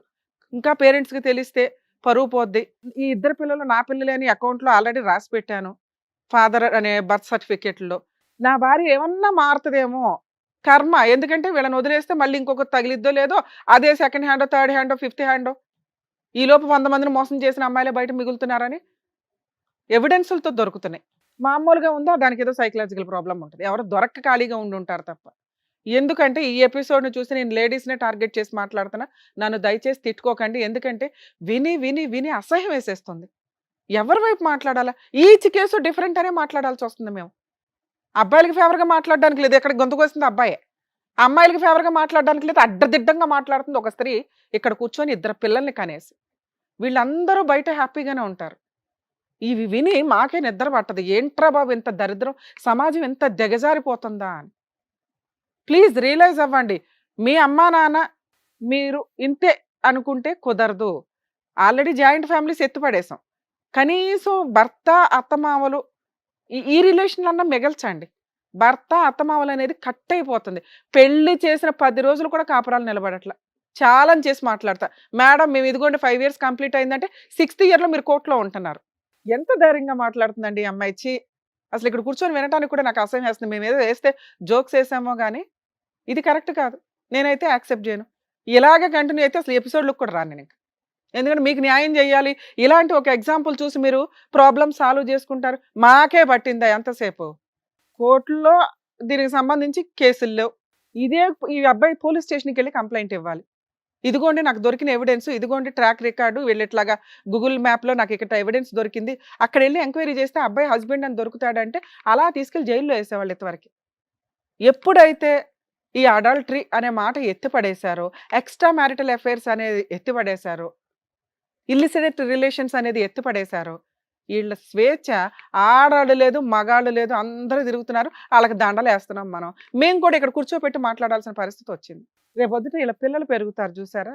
ఇంకా పేరెంట్స్కి తెలిస్తే పరువు పోద్ది. ఈ ఇద్దరు పిల్లలు నా పిల్లలే అని అకౌంట్లో ఆల్రెడీ రాసి పెట్టాను, ఫాదర్ అనే బర్త్ సర్టిఫికేట్లో. నా భార్య ఏమన్నా మారుతుందేమో కర్మ. ఎందుకంటే వీళ్ళని వదిలేస్తే మళ్ళీ ఇంకొకటి తగిలిద్దో లేదో, అదే సెకండ్ హ్యాండో, థర్డ్ హ్యాండో, ఫిఫ్త్ హ్యాండో. ఈలోపు 100 మందిని మోసం చేసిన అమ్మాయిలే బయట మిగులుతున్నారని ఎవిడెన్సులతో దొరుకుతున్నాయి. మామూలుగా ఉందా, దానికి ఏదో సైకలాజికల్ ప్రాబ్లం ఉంటుంది. ఎవరు దొరక్క ఖాళీగా ఉండి ఉంటారు తప్ప. ఎందుకంటే ఈ ఎపిసోడ్ని చూసి నేను లేడీస్నే టార్గెట్ చేసి మాట్లాడుతున్నా. నన్ను దయచేసి తిట్టుకోకండి. ఎందుకంటే విని విని విని అసహ్యం వేసేస్తుంది. ఎవరి వైపు మాట్లాడాలా? ఈచ్ కేసు డిఫరెంట్ అనే మాట్లాడాల్సి వస్తుంది. మేము అబ్బాయిలకి ఫేవర్గా మాట్లాడడానికి లేదు, ఇక్కడ గొంతుకు వస్తుంది అబ్బాయే. అమ్మాయిలకి ఫేవర్గా మాట్లాడడానికి లేదు, అడ్డదిడ్డంగా మాట్లాడుతుంది ఒక స్త్రీ ఇక్కడ కూర్చొని 2 పిల్లల్ని కనేసి. వీళ్ళందరూ బయట హ్యాపీగానే ఉంటారు. ఇవి విని మాకే నిద్ర పట్టదు. ఏంట్రా బాబు ఇంత దరిద్రం, సమాజం ఎంత దిగజారిపోతుందా అని. ప్లీజ్ రియలైజ్ అవ్వండి. మీ అమ్మా నాన్న మీరు ఇంతే అనుకుంటే కుదరదు. ఆల్రెడీ జాయింట్ ఫ్యామిలీస్ ఎత్తిపడేసాం. కనీసం భర్త, అత్తమామలు ఈ రిలేషన్‌లన్నా మిగల్చండి. భర్త, అత్తమామలు అనేది కట్ అయిపోతుంది. పెళ్లి చేసిన 10 రోజులు కూడా కాపురాలు నిలబడట్ల. ఛాలెంజ్ చేసి మాట్లాడతా. మేడం మేము ఇదిగోండి 5 ఇయర్స్ కంప్లీట్ అయిందంటే 6థ్ ఇయర్‌లో మీరు కోర్ట్‌లో ఉంటున్నారు. ఎంత ధైర్యంగా మాట్లాడుతుందండి ఈ అమ్మాయి. ఛీ! అసలు ఇక్కడ కూర్చొని వినటానికి కూడా నాకు అసహ్యం వేస్తుంది. మేమేదో వేస్తే జోక్స్ వేసామో గానీ, ఇది కరెక్ట్ కాదు. నేనైతే యాక్సెప్ట్ చేయను. ఇలాగే కంటిన్యూ అయితే అసలు ఎపిసోడ్‌లకు కూడా రాను నేనింక. ఎందుకంటే మీకు న్యాయం చేయాలి. ఇలాంటి ఒక ఎగ్జాంపుల్ చూసి మీరు ప్రాబ్లమ్ సాల్వ్ చేసుకుంటారు. మాకే పట్టిందా ఎంతసేపు? కోర్టులో దీనికి సంబంధించి కేసులు లేవు. ఈ అబ్బాయి పోలీస్ స్టేషన్‌కెళ్ళి కంప్లెయింట్ ఇవ్వాలి. ఇదిగోండి నాకు దొరికిన ఎవిడెన్స్, ఇదిగోండి ట్రాక్ రికార్డు, వీళ్ళు ఇట్లాగా గూగుల్ మ్యాప్‌లో నాకు ఇక్కడ ఎవిడెన్స్ దొరికింది. అక్కడెళ్ళి ఎంక్వైరీ చేస్తే అబ్బాయి హస్బెండ్ అని దొరుకుతాడంటే అలా తీసుకెళ్ళి జైల్‌లో ఏసేవాళ్ళు ఇంతవరకి. ఎప్పుడైతే ఈ అడల్టరీ అనే మాట ఎత్తిపడేశారో, ఎక్స్‌ట్రా మ్యారిటల్ అఫైర్స్ అనేది ఎత్తిపడేశారో, ఇల్లిసిట్ రిలేషన్స్ అనేది ఎత్తిపడేశారో, వీళ్ళ స్వేచ్ఛ ఆడాళ్ళు లేదు, మగాళ్ళు లేదు, అందరూ తిరుగుతున్నారు. ఆళ్ళకి దండలేస్తున్నాం మనం. మేము కూడా ఇక్కడ కూర్చోపెట్టి మాట్లాడాల్సిన పరిస్థితి వచ్చింది. రేపొద్దుట ఈళ్ళ పిల్లలు పెరుగుతారు చూసారా?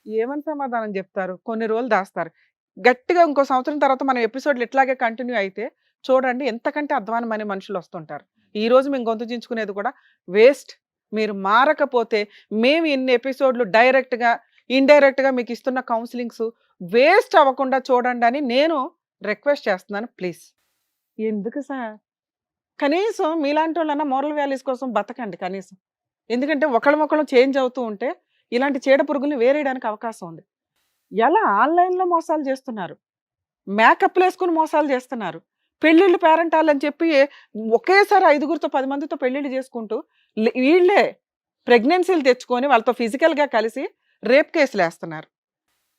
ఏమని సమాధానం చెప్తారు? కొన్ని రోజులు దాస్తారు. గట్టిగా ఇంకో సంవత్సరం తర్వాత మన ఎపిసోడ్‌లు ఇట్లాగే కంటిన్యూ అయితే చూడండి ఎంతకంటే అధ్వానమైన మనుషులు వస్తుంటారు. ఈరోజు మేము గొంతు చించుకునేది కూడా వేస్ట్. మీరు మారకపోతే మేము ఇన్ని ఎపిసోడ్‌లు డైరెక్ట్‌గా, ఇండైరెక్ట్‌గా మీకు ఇస్తున్న కౌన్సిలింగ్స్ వేస్ట్ అవ్వకుండా చూడండి అని నేను రిక్వెస్ట్ చేస్తున్నాను ప్లీజ్. ఎందుకు సార్? కనీసం మీలాంటోళ్ళన్నా మోరల్ వాల్యూస్ కోసం బతకండి కనీసం. ఎందుకంటే ఒకళ్ళమొకళ్ళం చేంజ్ అవుతూ ఉంటే ఇలాంటి చీడ పురుగుల్ని వేరేయడానికి అవకాశం ఉంది. ఎలా ఆన్‌లైన్‌లో మోసాలు చేస్తున్నారు. మేకప్‌లేసుకొని మోసాలు చేస్తున్నారు. పెళ్ళిళ్ళు పేరంటాలని చెప్పి ఒకేసారి 5గురితో 10 మందితో పెళ్ళిళ్ళు చేసుకుంటూ వీళ్ళే ప్రెగ్నెన్సీలు తెచ్చుకొని వాళ్ళతో ఫిజికల్‌గా కలిసి రేప్ కేసులేస్తున్నారు.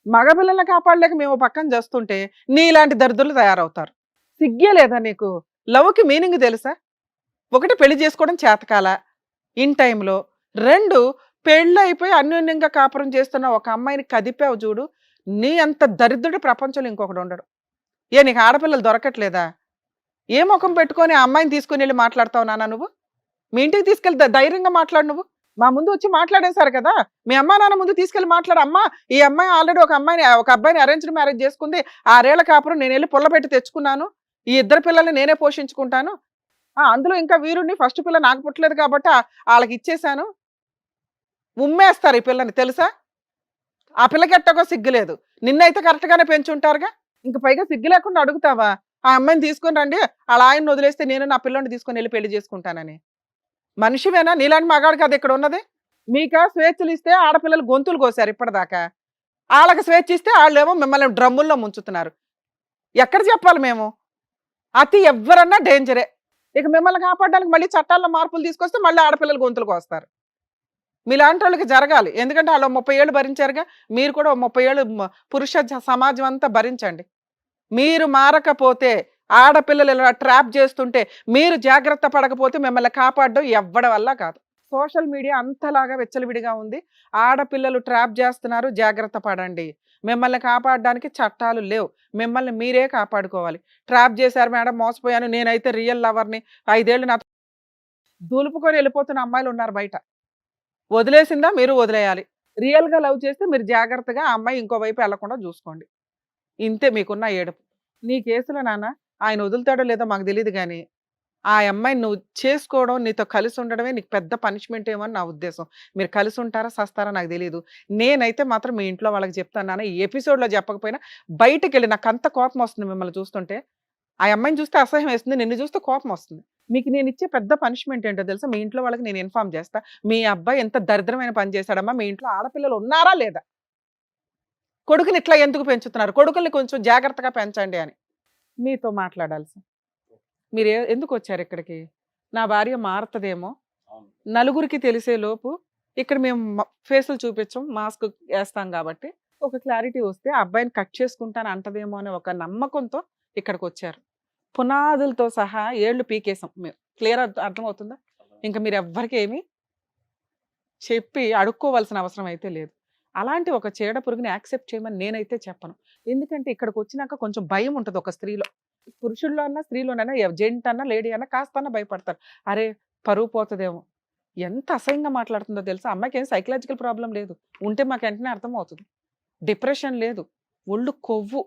మగపిల్లల్ని కాపాడలేక మేము పక్కన చేస్తుంటే నీలాంటి దరిద్రులు తయారవుతారు. సిగ్గే లేదా నీకు? లవ్‌కి మీనింగ్ తెలుసా? 1 పెళ్లి చేసుకోవడం చేతకాల ఇన్ టైంలో. 2 పెళ్ళైపోయి అన్యోన్యంగా కాపురం చేస్తున్న ఒక అమ్మాయిని కదిపావు చూడు. నీ అంత దరిద్రుడు ప్రపంచంలో ఇంకొకడు ఉండడు. నీకు ఆడపిల్లలు దొరకట్లేదా? ఏ ముఖం పెట్టుకొని ఆ అమ్మాయిని తీసుకొని వెళ్ళి మాట్లాడతావు నాన్న నువ్వు? మీ ఇంటికి తీసుకెళ్ళి ధైర్యంగా మాట్లాడు నువ్వు. మా ముందు వచ్చి మాట్లాడేశారు కదా! మీ అమ్మా నాన్న ముందు తీసుకెళ్ళి మాట్లాడు. అమ్మా ఈ అమ్మాయి ఆల్రెడీ ఒక అబ్బాయిని అరేంజ్డ్ మ్యారేజ్ చేసుకుంది. 6 ఏళ్ల కాపురం నేను వెళ్ళి పుల్లబెట్టి తెచ్చుకున్నాను. ఈ 2 పిల్లల్ని నేనే పోషించుకుంటాను. అందులో ఇంకా వీరుడిని ఫస్ట్ పిల్ల నాకు పుట్టలేదు కాబట్టి వాళ్ళకి ఇచ్చేశాను. ఉమ్మేస్తారు ఈ పిల్లని తెలుసా? ఆ పిల్లకి ఎట్టగో సిగ్గు లేదు. నిన్నైతే కరెక్ట్ గానే పెంచుంటారుగా. ఇంక పైగా సిగ్గు లేకుండా అడుగుతావా? ఆ అమ్మాయిని తీసుకొని రండి. వాళ్ళ ఆయన్ని వదిలేస్తే నేను నా పిల్లోడిని తీసుకొని వెళ్ళి పెళ్లి చేసుకుంటానని. మనిషివేనా? నీలాంటి మగాడు కదా ఇక్కడ ఉన్నది. మీకా స్వేచ్ఛలు ఇస్తే ఆడపిల్లలు గొంతులు కోసారు ఇప్పటిదాకా. వాళ్ళకి స్వేచ్ఛ ఇస్తే వాళ్ళేమో మిమ్మల్ని డ్రమ్ముల్లో ముంచుతున్నారు. ఎక్కడ చెప్పాలి మేము? అతి ఎవ్వరన్నా డేంజరే. ఇక మిమ్మల్ని కాపాడడానికి మళ్ళీ చట్టాల్లో మార్పులు తీసుకొస్తే మళ్ళీ ఆడపిల్లలు గొంతులు కోస్తారు. మీలాంటి వాళ్ళకి జరగాలి. ఎందుకంటే వాళ్ళు 30 ఏళ్ళు భరించారుగా. మీరు కూడా 30 ఏళ్ళు పురుష సమాజం అంతా భరించండి. మీరు మారకపోతే ఆడపిల్లలు ఇలా ట్రాప్ చేస్తుంటే మీరు జాగ్రత్త పడకపోతే మిమ్మల్ని కాపాడడం ఎవ్వడి వల్ల కాదు. సోషల్ మీడియా అంతలాగా వెచ్చలవిడిగా ఉంది. ఆడపిల్లలు ట్రాప్ చేస్తున్నారు, జాగ్రత్త పడండి. మిమ్మల్ని కాపాడడానికి చట్టాలు లేవు. మిమ్మల్ని మీరే కాపాడుకోవాలి. ట్రాప్ చేశారు మేడం, మోసపోయాను, నేనైతే రియల్ లవర్ని, 5 ఏళ్ళు నాతో దులుపుకొని వెళ్ళిపోతున్న అమ్మాయిలు ఉన్నారు బయట. వదిలేసిందా మీరు వదిలేయాలి. రియల్‌గా లవ్ చేస్తే మీరు జాగ్రత్తగా ఆ అమ్మాయి ఇంకో వైపు వెళ్లకుండా చూసుకోండి. ఇంతే మీకున్న ఏడుపు. నీ కేసులో నాన్న ఆయన వదులుతాడో లేదో మాకు తెలీదు గానీ, ఆ అమ్మాయిని నువ్వు చేసుకోవడం, నీతో కలిసి ఉండడమే నీకు పెద్ద పనిష్మెంట్ ఏమో అని నా ఉద్దేశం. మీరు కలిసి ఉంటారా, సస్తారా నాకు తెలీదు. నేనైతే మాత్రం మీ ఇంట్లో వాళ్ళకి చెప్తాను నాన్న. ఈ ఎపిసోడ్‌లో చెప్పకపోయినా బయటికెళ్ళి నాకంత కోపం వస్తుంది మిమ్మల్ని చూస్తుంటే. ఆ అమ్మాయిని చూస్తే అసహ్యం వేస్తుంది. నిన్ను చూస్తే కోపం వస్తుంది. మీకు నేనిచ్చే పెద్ద పనిష్మెంట్ ఏంటో తెలుసా? మీ ఇంట్లో వాళ్ళకి నేను ఇన్ఫార్మ్ చేస్తా. మీ అబ్బాయి ఎంత దరిద్రమైన పని చేశాడమ్మా, మీ ఇంట్లో ఆడపిల్లలు ఉన్నారా లేదా? కొడుకుని ఇట్లా ఎందుకు పెంచుతున్నారు? కొడుకుల్ని కొంచెం జాగ్రత్తగా పెంచండి అని మీతో మాట్లాడాలి సార్. మీరు ఎందుకు వచ్చారు ఇక్కడికి? నా భార్య మారుతుందేమో, నలుగురికి తెలిసే లోపు ఇక్కడ మేము ఫేసులు చూపించం, మాస్క్ వేస్తాం కాబట్టి ఒక క్లారిటీ వస్తే ఆ అబ్బాయిని కట్ చేసుకుంటాను అంటదేమో అనే ఒక నమ్మకంతో ఇక్కడికి వచ్చారు. పునాదులతో సహా ఏళ్ళు పీకేసాం మేము. క్లియర్ అర్థమవుతుందా? ఇంకా మీరు ఎవ్వరికి ఏమీ చెప్పి అడుక్కోవాల్సిన అవసరం అయితే లేదు. అలాంటి ఒక చీడ పురుగుని యాక్సెప్ట్ చేయమని నేనైతే చెప్పను. ఎందుకంటే ఇక్కడికి వచ్చినాక కొంచెం భయం ఉంటుంది ఒక స్త్రీలో. పురుషుల్లో అన్నా స్త్రీలోనైనా జెంట్ అన్నా లేడీ అన్నా కాస్తన్నా భయపడతారు. అరే పరువు పోతుందేమో, ఎంత అసహ్యంగా మాట్లాడుతుందో తెలుసా? అమ్మాయికి ఏం సైకలాజికల్ ప్రాబ్లం లేదు, ఉంటే మాకు వెంటనే అర్థమవుతుంది. డిప్రెషన్ లేదు, ఒళ్ళు కొవ్వు,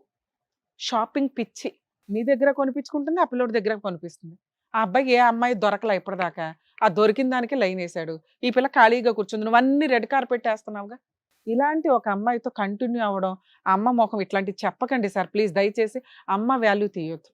షాపింగ్ పిచ్చి. నీ దగ్గర కొనిపించుకుంటుంది, ఆ పిల్లోడి దగ్గర కొనిపిస్తుంది. ఆ అబ్బాయికి ఏ అమ్మాయి దొరకలా ఇప్పటిదాకా, ఆ దొరికిన దానికి లైన్ వేసాడు. ఈ పిల్ల ఖాళీగా కూర్చుంది, నువ్వు అన్ని రెడ్ కార్పెట్ వేస్తున్నావుగా. ఇలాంటి ఒక అమ్మాయితో కంటిన్యూ అవ్వడం, ఆ అమ్మ ముఖం ఇట్లాంటివి చెప్పకండి సార్ ప్లీజ్, దయచేసి. అమ్మ వాల్యూ తీయొద్దు.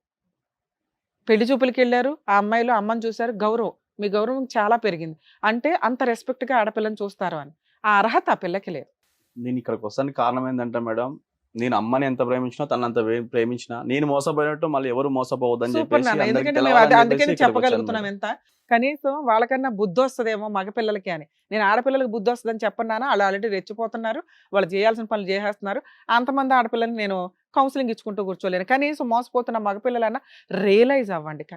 పెళ్లి చూపులకి వెళ్ళారు, ఆ అమ్మాయిలో అమ్మని చూశారు, గౌరవం, మీ గౌరవం చాలా పెరిగింది అంటే అంత రెస్పెక్ట్గా ఆడపిల్లని చూస్తారు అని. ఆ అర్హత ఆ పిల్లకి లేదు. నేను ఇక్కడికి వస్తానికి కారణం ఏంటంటే మేడం, నేను అమ్మని ఎంత ప్రేమించినా తను అంత ప్రేమించినా నేను మోసపోయినట్టు మళ్ళీ ఎవరు మోసపోవద్దని సూపర్ చెప్పేసి నాన్న, అందరికీ ఎందుకంటే మేము తెలవాలని అందుకని చెప్పేసి ఇక్కడికి వచ్చాను చెప్పగలుగుతున్నాం మేడం. ఎంత. కనీసం వాళ్ళకన్నా బుద్ధి వస్తుందేమో మగపిల్లలకి అని. నేను ఆడపిల్లలకి బుద్ధి వస్తుందని చెప్పన్నానా, వాళ్ళు ఆల్రెడీ రెచ్చిపోతున్నారు, వాళ్ళు చేయాల్సిన పనులు చేసేస్తున్నారు. అంతమంది ఆడపిల్లల్ని నేను కౌన్సిలింగ్ ఇచ్చుకుంటూ కూర్చోలేను. కనీసం మోసపోతున్న మగపిల్లలన్నా రియలైజ్ అవ్వండి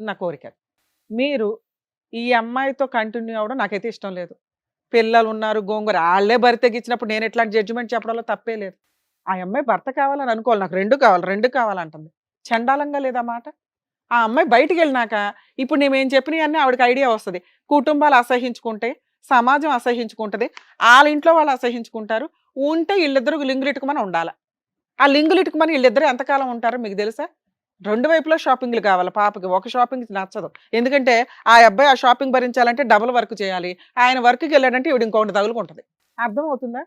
నా కోరిక. మీరు ఈ అమ్మాయితో కంటిన్యూ అవ్వడం నాకైతే ఇష్టం లేదు. పిల్లలు ఉన్నారు, గోంగూర, వాళ్ళే భర్త తెగించినప్పుడు నేను ఎట్లాంటి జడ్జిమెంట్ చెప్పడంలో తప్పే లేదు. ఆ అమ్మాయి భర్త కావాలని అనుకోవాలి, నాకు రెండు కావాలంటుంది. చండాలంగా లేదా మాట? ఆ అమ్మాయి బయటికి వెళ్ళినాక ఇప్పుడు నేనేం చెప్పినవి అన్నీ ఆవిడకి ఐడియా వస్తుంది. కుటుంబాలు అసహించుకుంటే, సమాజం అసహించుకుంటుంది, వాళ్ళ ఇంట్లో వాళ్ళు అసహించుకుంటారు. ఉంటే వీళ్ళిద్దరు లింగులిటుకమని ఉండాలి. ఆ లింగులిటుకమని వీళ్ళిద్దరు ఎంతకాలం ఉంటారో మీకు తెలుసా? రెండు వైపులో షాపింగ్లు కావాలి పాపకి, ఒక షాపింగ్ నచ్చదు. ఎందుకంటే ఆ అబ్బాయి ఆ షాపింగ్ భరించాలంటే డబుల్ వర్క్ చేయాలి, ఆయన వర్క్కి వెళ్ళాడంటే ఈవిడ ఇంకొకటి తగులుకుంటుంది. అర్థం అవుతుందా?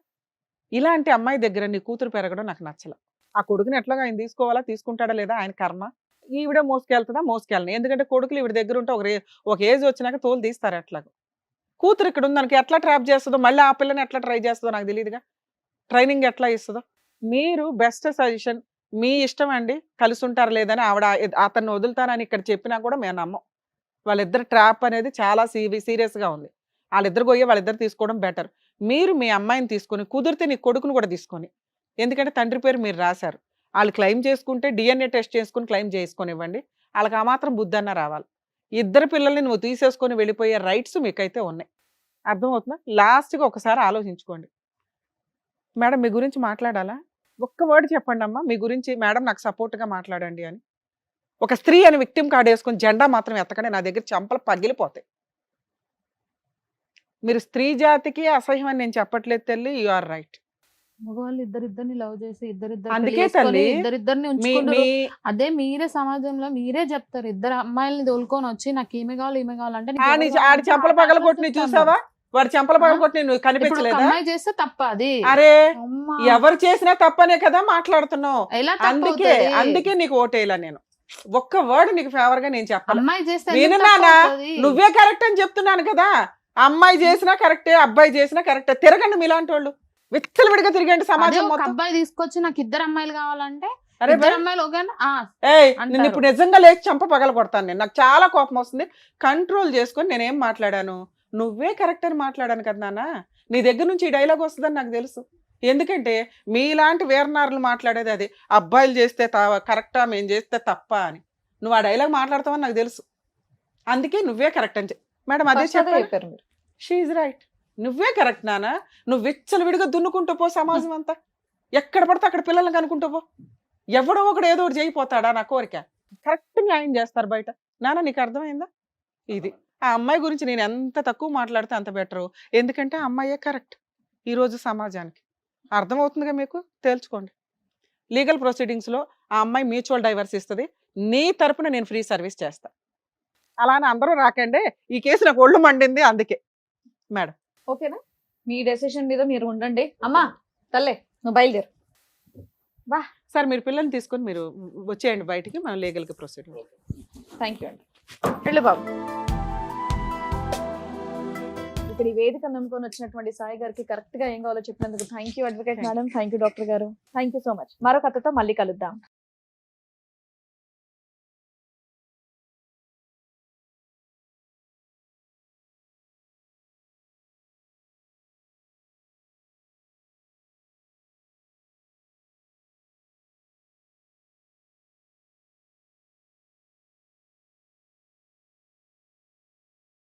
ఇలాంటి అమ్మాయి దగ్గర నీ కూతురు పెరగడం నాకు నచ్చల. ఆ కొడుకుని ఎట్లాగా ఆయన తీసుకోవాలా, తీసుకుంటాడా లేదా ఆయన కర్మ. ఈవిడ మోసుకెళ్తుందా, మోసుకెళ్ళను. ఎందుకంటే కొడుకులు ఈవిడ దగ్గర ఉంటే ఒక ఏజ్ వచ్చినాక తోలు తీస్తారు. ఎట్లాగో కూతురు ఇక్కడ ఉంది, దానికి ఎట్లా ట్రాప్ చేస్తుందో, మళ్ళీ ఆ పిల్లని ఎట్లా ట్రై చేస్తుందో నాకు తెలియదుగా, ట్రైనింగ్ ఎట్లా ఇస్తుందో. మీరు బెస్ట్ సజెషన్, మీ ఇష్టం అండి, కలిసి ఉంటారు లేదని ఆవిడ అతన్ని వదులుతానని ఇక్కడ చెప్పినా కూడా మేము నమ్మం. వాళ్ళిద్దరు ట్రాప్ అనేది చాలా సీరియస్గా ఉంది. వాళ్ళిద్దరు పోయి వాళ్ళిద్దరు తీసుకోవడం బెటర్. మీరు మీ అమ్మాయిని తీసుకొని, కుదిరితే నీ కొడుకుని కూడా తీసుకొని, ఎందుకంటే తండ్రి పేరు మీరు రాశారు, వాళ్ళు క్లెయిమ్ చేసుకుంటే DNA టెస్ట్ చేసుకుని క్లెయిమ్ చేసుకొని ఇవ్వండి. వాళ్ళకి ఆ మాత్రం బుద్ధి అన్న రావాలి. ఇద్దరు పిల్లల్ని నువ్వు తీసేసుకొని వెళ్ళిపోయే రైట్స్ మీకైతే ఉన్నాయి. అర్థమవుతుందా? లాస్ట్గా ఒకసారి ఆలోచించుకోండి. మేడం మీ గురించి మాట్లాడాలా? ఒక్క వర్డ్ చెప్పండి అమ్మా మీ గురించి, మేడం నాకు సపోర్ట్గా మాట్లాడండి అని. ఒక స్త్రీ అని విక్టిమ్ కార్డ్ వేసుకొని జెండా మాత్రం ఎత్తకండి, నా దగ్గర చెంపలు పగిలిపోతాయి. మీరు స్త్రీ జాతికి అసహ్యం అని నేను చెప్పట్లేదు తల్లి, యు ఆర్ రైట్. మగవాళ్ళు ఇద్దరిద్దరిని లవ్ చేసి అందుకే తల్లి, ఇద్దరిద్దరిని మీ ఉంచుకుంటారు. మీ అదే మీరే సమాజంలో మీరే చెప్తారు, ఇద్దరు అమ్మాయిల్ని తోలుకొని వచ్చి నాకు ఈమె కావాలి ఈమె కావాలంటే నీకు ఆడి ఎవరు ఆడి చెంపల కావాలంటే పగల కొట్టి ఆలోచిస్తాను. చూసావా? వాడు చెంపల పగల కొట్టి నువ్వు ఇప్పుడు ఒక కనిపించలేదా? అమ్మాయి చేస్తే తప్ప అది. అరే అమ్మా, ఎవరు చేసినా తప్పనే కదా మాట్లాడుతున్నావు. ఎలా అందుకే తప్పవుతది? అందుకే నీకు ఓటేలా నేను. ఒక్క వర్డ్ నీకు ఫేవర్ గా నేను చెప్పాలి. అమ్మాయి చేస్తే విను ఎందుకు నాన్న, తప్పవుతది? నువ్వే కరెక్ట్ అని చెప్తున్నాను కదా. అమ్మాయి చేసినా కరెక్టే, అబ్బాయి చేసినా కరెక్టే. తిరగండి మీలాంటి వాళ్ళు, విచ్చలవిడిగా తిరిగండి అదే సమాజం ఒక మొత్తం. అబ్బాయి తీసుకొచ్చి నాకు ఇద్దరు అమ్మాయిలు కావాలంటే అరే ఇద్దరు అమ్మాయిలు ఓకేనా? ఏయ్ అంటారు. నిన్ను ఇప్పుడు నిజంగా లేచి చంప పగల కొడతాను నేను. నాకు చాలా కోపం వస్తుంది. కంట్రోల్ చేసుకొని నేనేం మాట్లాడాను, నువ్వే కరెక్ట్ అని మాట్లాడాను కదా నాన్న. నీ దగ్గర నుంచి ఈ డైలాగ్ వస్తుందని నాకు తెలుసు. ఎందుకంటే మీలాంటి వీరనారులు మాట్లాడేది అది, అబ్బాయిలు చేస్తే కరెక్టా, మేము చేస్తే తప్ప అని. నువ్వు ఆ డైలాగ్ మాట్లాడతావని నాకు తెలుసు. అందుకే నువ్వే కరెక్ట్ అని మేడం అదే చెప్పారు. షీఈ్ రైట్, నువ్వే కరెక్ట్ నాన్న. నువ్వు విచ్చలవిడిగా దున్నుకుంటూ పో సమాజం అంతా, ఎక్కడ పడితే అక్కడ పిల్లల్ని కనుక్కుంటూ పో. ఎవడో ఒకడు ఏదో ఒకటి చేయిపోతాడా నా కోరిక. కరెక్ట్ న్యాయం చేస్తారు బయట. నాన్న నీకు అర్థమైందా? ఇది ఆ అమ్మాయి గురించి నేను ఎంత తక్కువ మాట్లాడితే అంత బెటరు. ఎందుకంటే ఆ అమ్మాయే కరెక్ట్ ఈరోజు సమాజానికి. అర్థమవుతుందిగా మీకు? తేల్చుకోండి. లీగల్ ప్రొసీడింగ్స్లో ఆ అమ్మాయి మ్యూచువల్ డైవర్స్ ఇస్తుంది, నీ తరపున నేను ఫ్రీ సర్వీస్ చేస్తా. అలానే అందరూ రాకండి, ఈ కేసు నాకు ఒళ్ళు మండింది అందుకే. మేడం ఓకేనా? మీ డెసిషన్ మీద మీరు ఉండండి. అమ్మా తల్లే నువ్వు బయలుదేరు. సార్ మీరు పిల్లల్ని తీసుకొని మీరు వచ్చేయండి బయటికి, మనం లీగల్గా ప్రొసీడ్. థ్యాంక్ యూ అండి. వెళ్ళు బాబు. ఇక్కడ ఈ వేదిక నమ్ముకొని వచ్చినటువంటి సాయి గారికి కరెక్ట్ గా ఏం కావాలో చెప్పినందుకు thank you advocate madam, thank you doctor గారు, థ్యాంక్ యూ సో మచ్. మరో కథతో మళ్ళీ కలుద్దాం.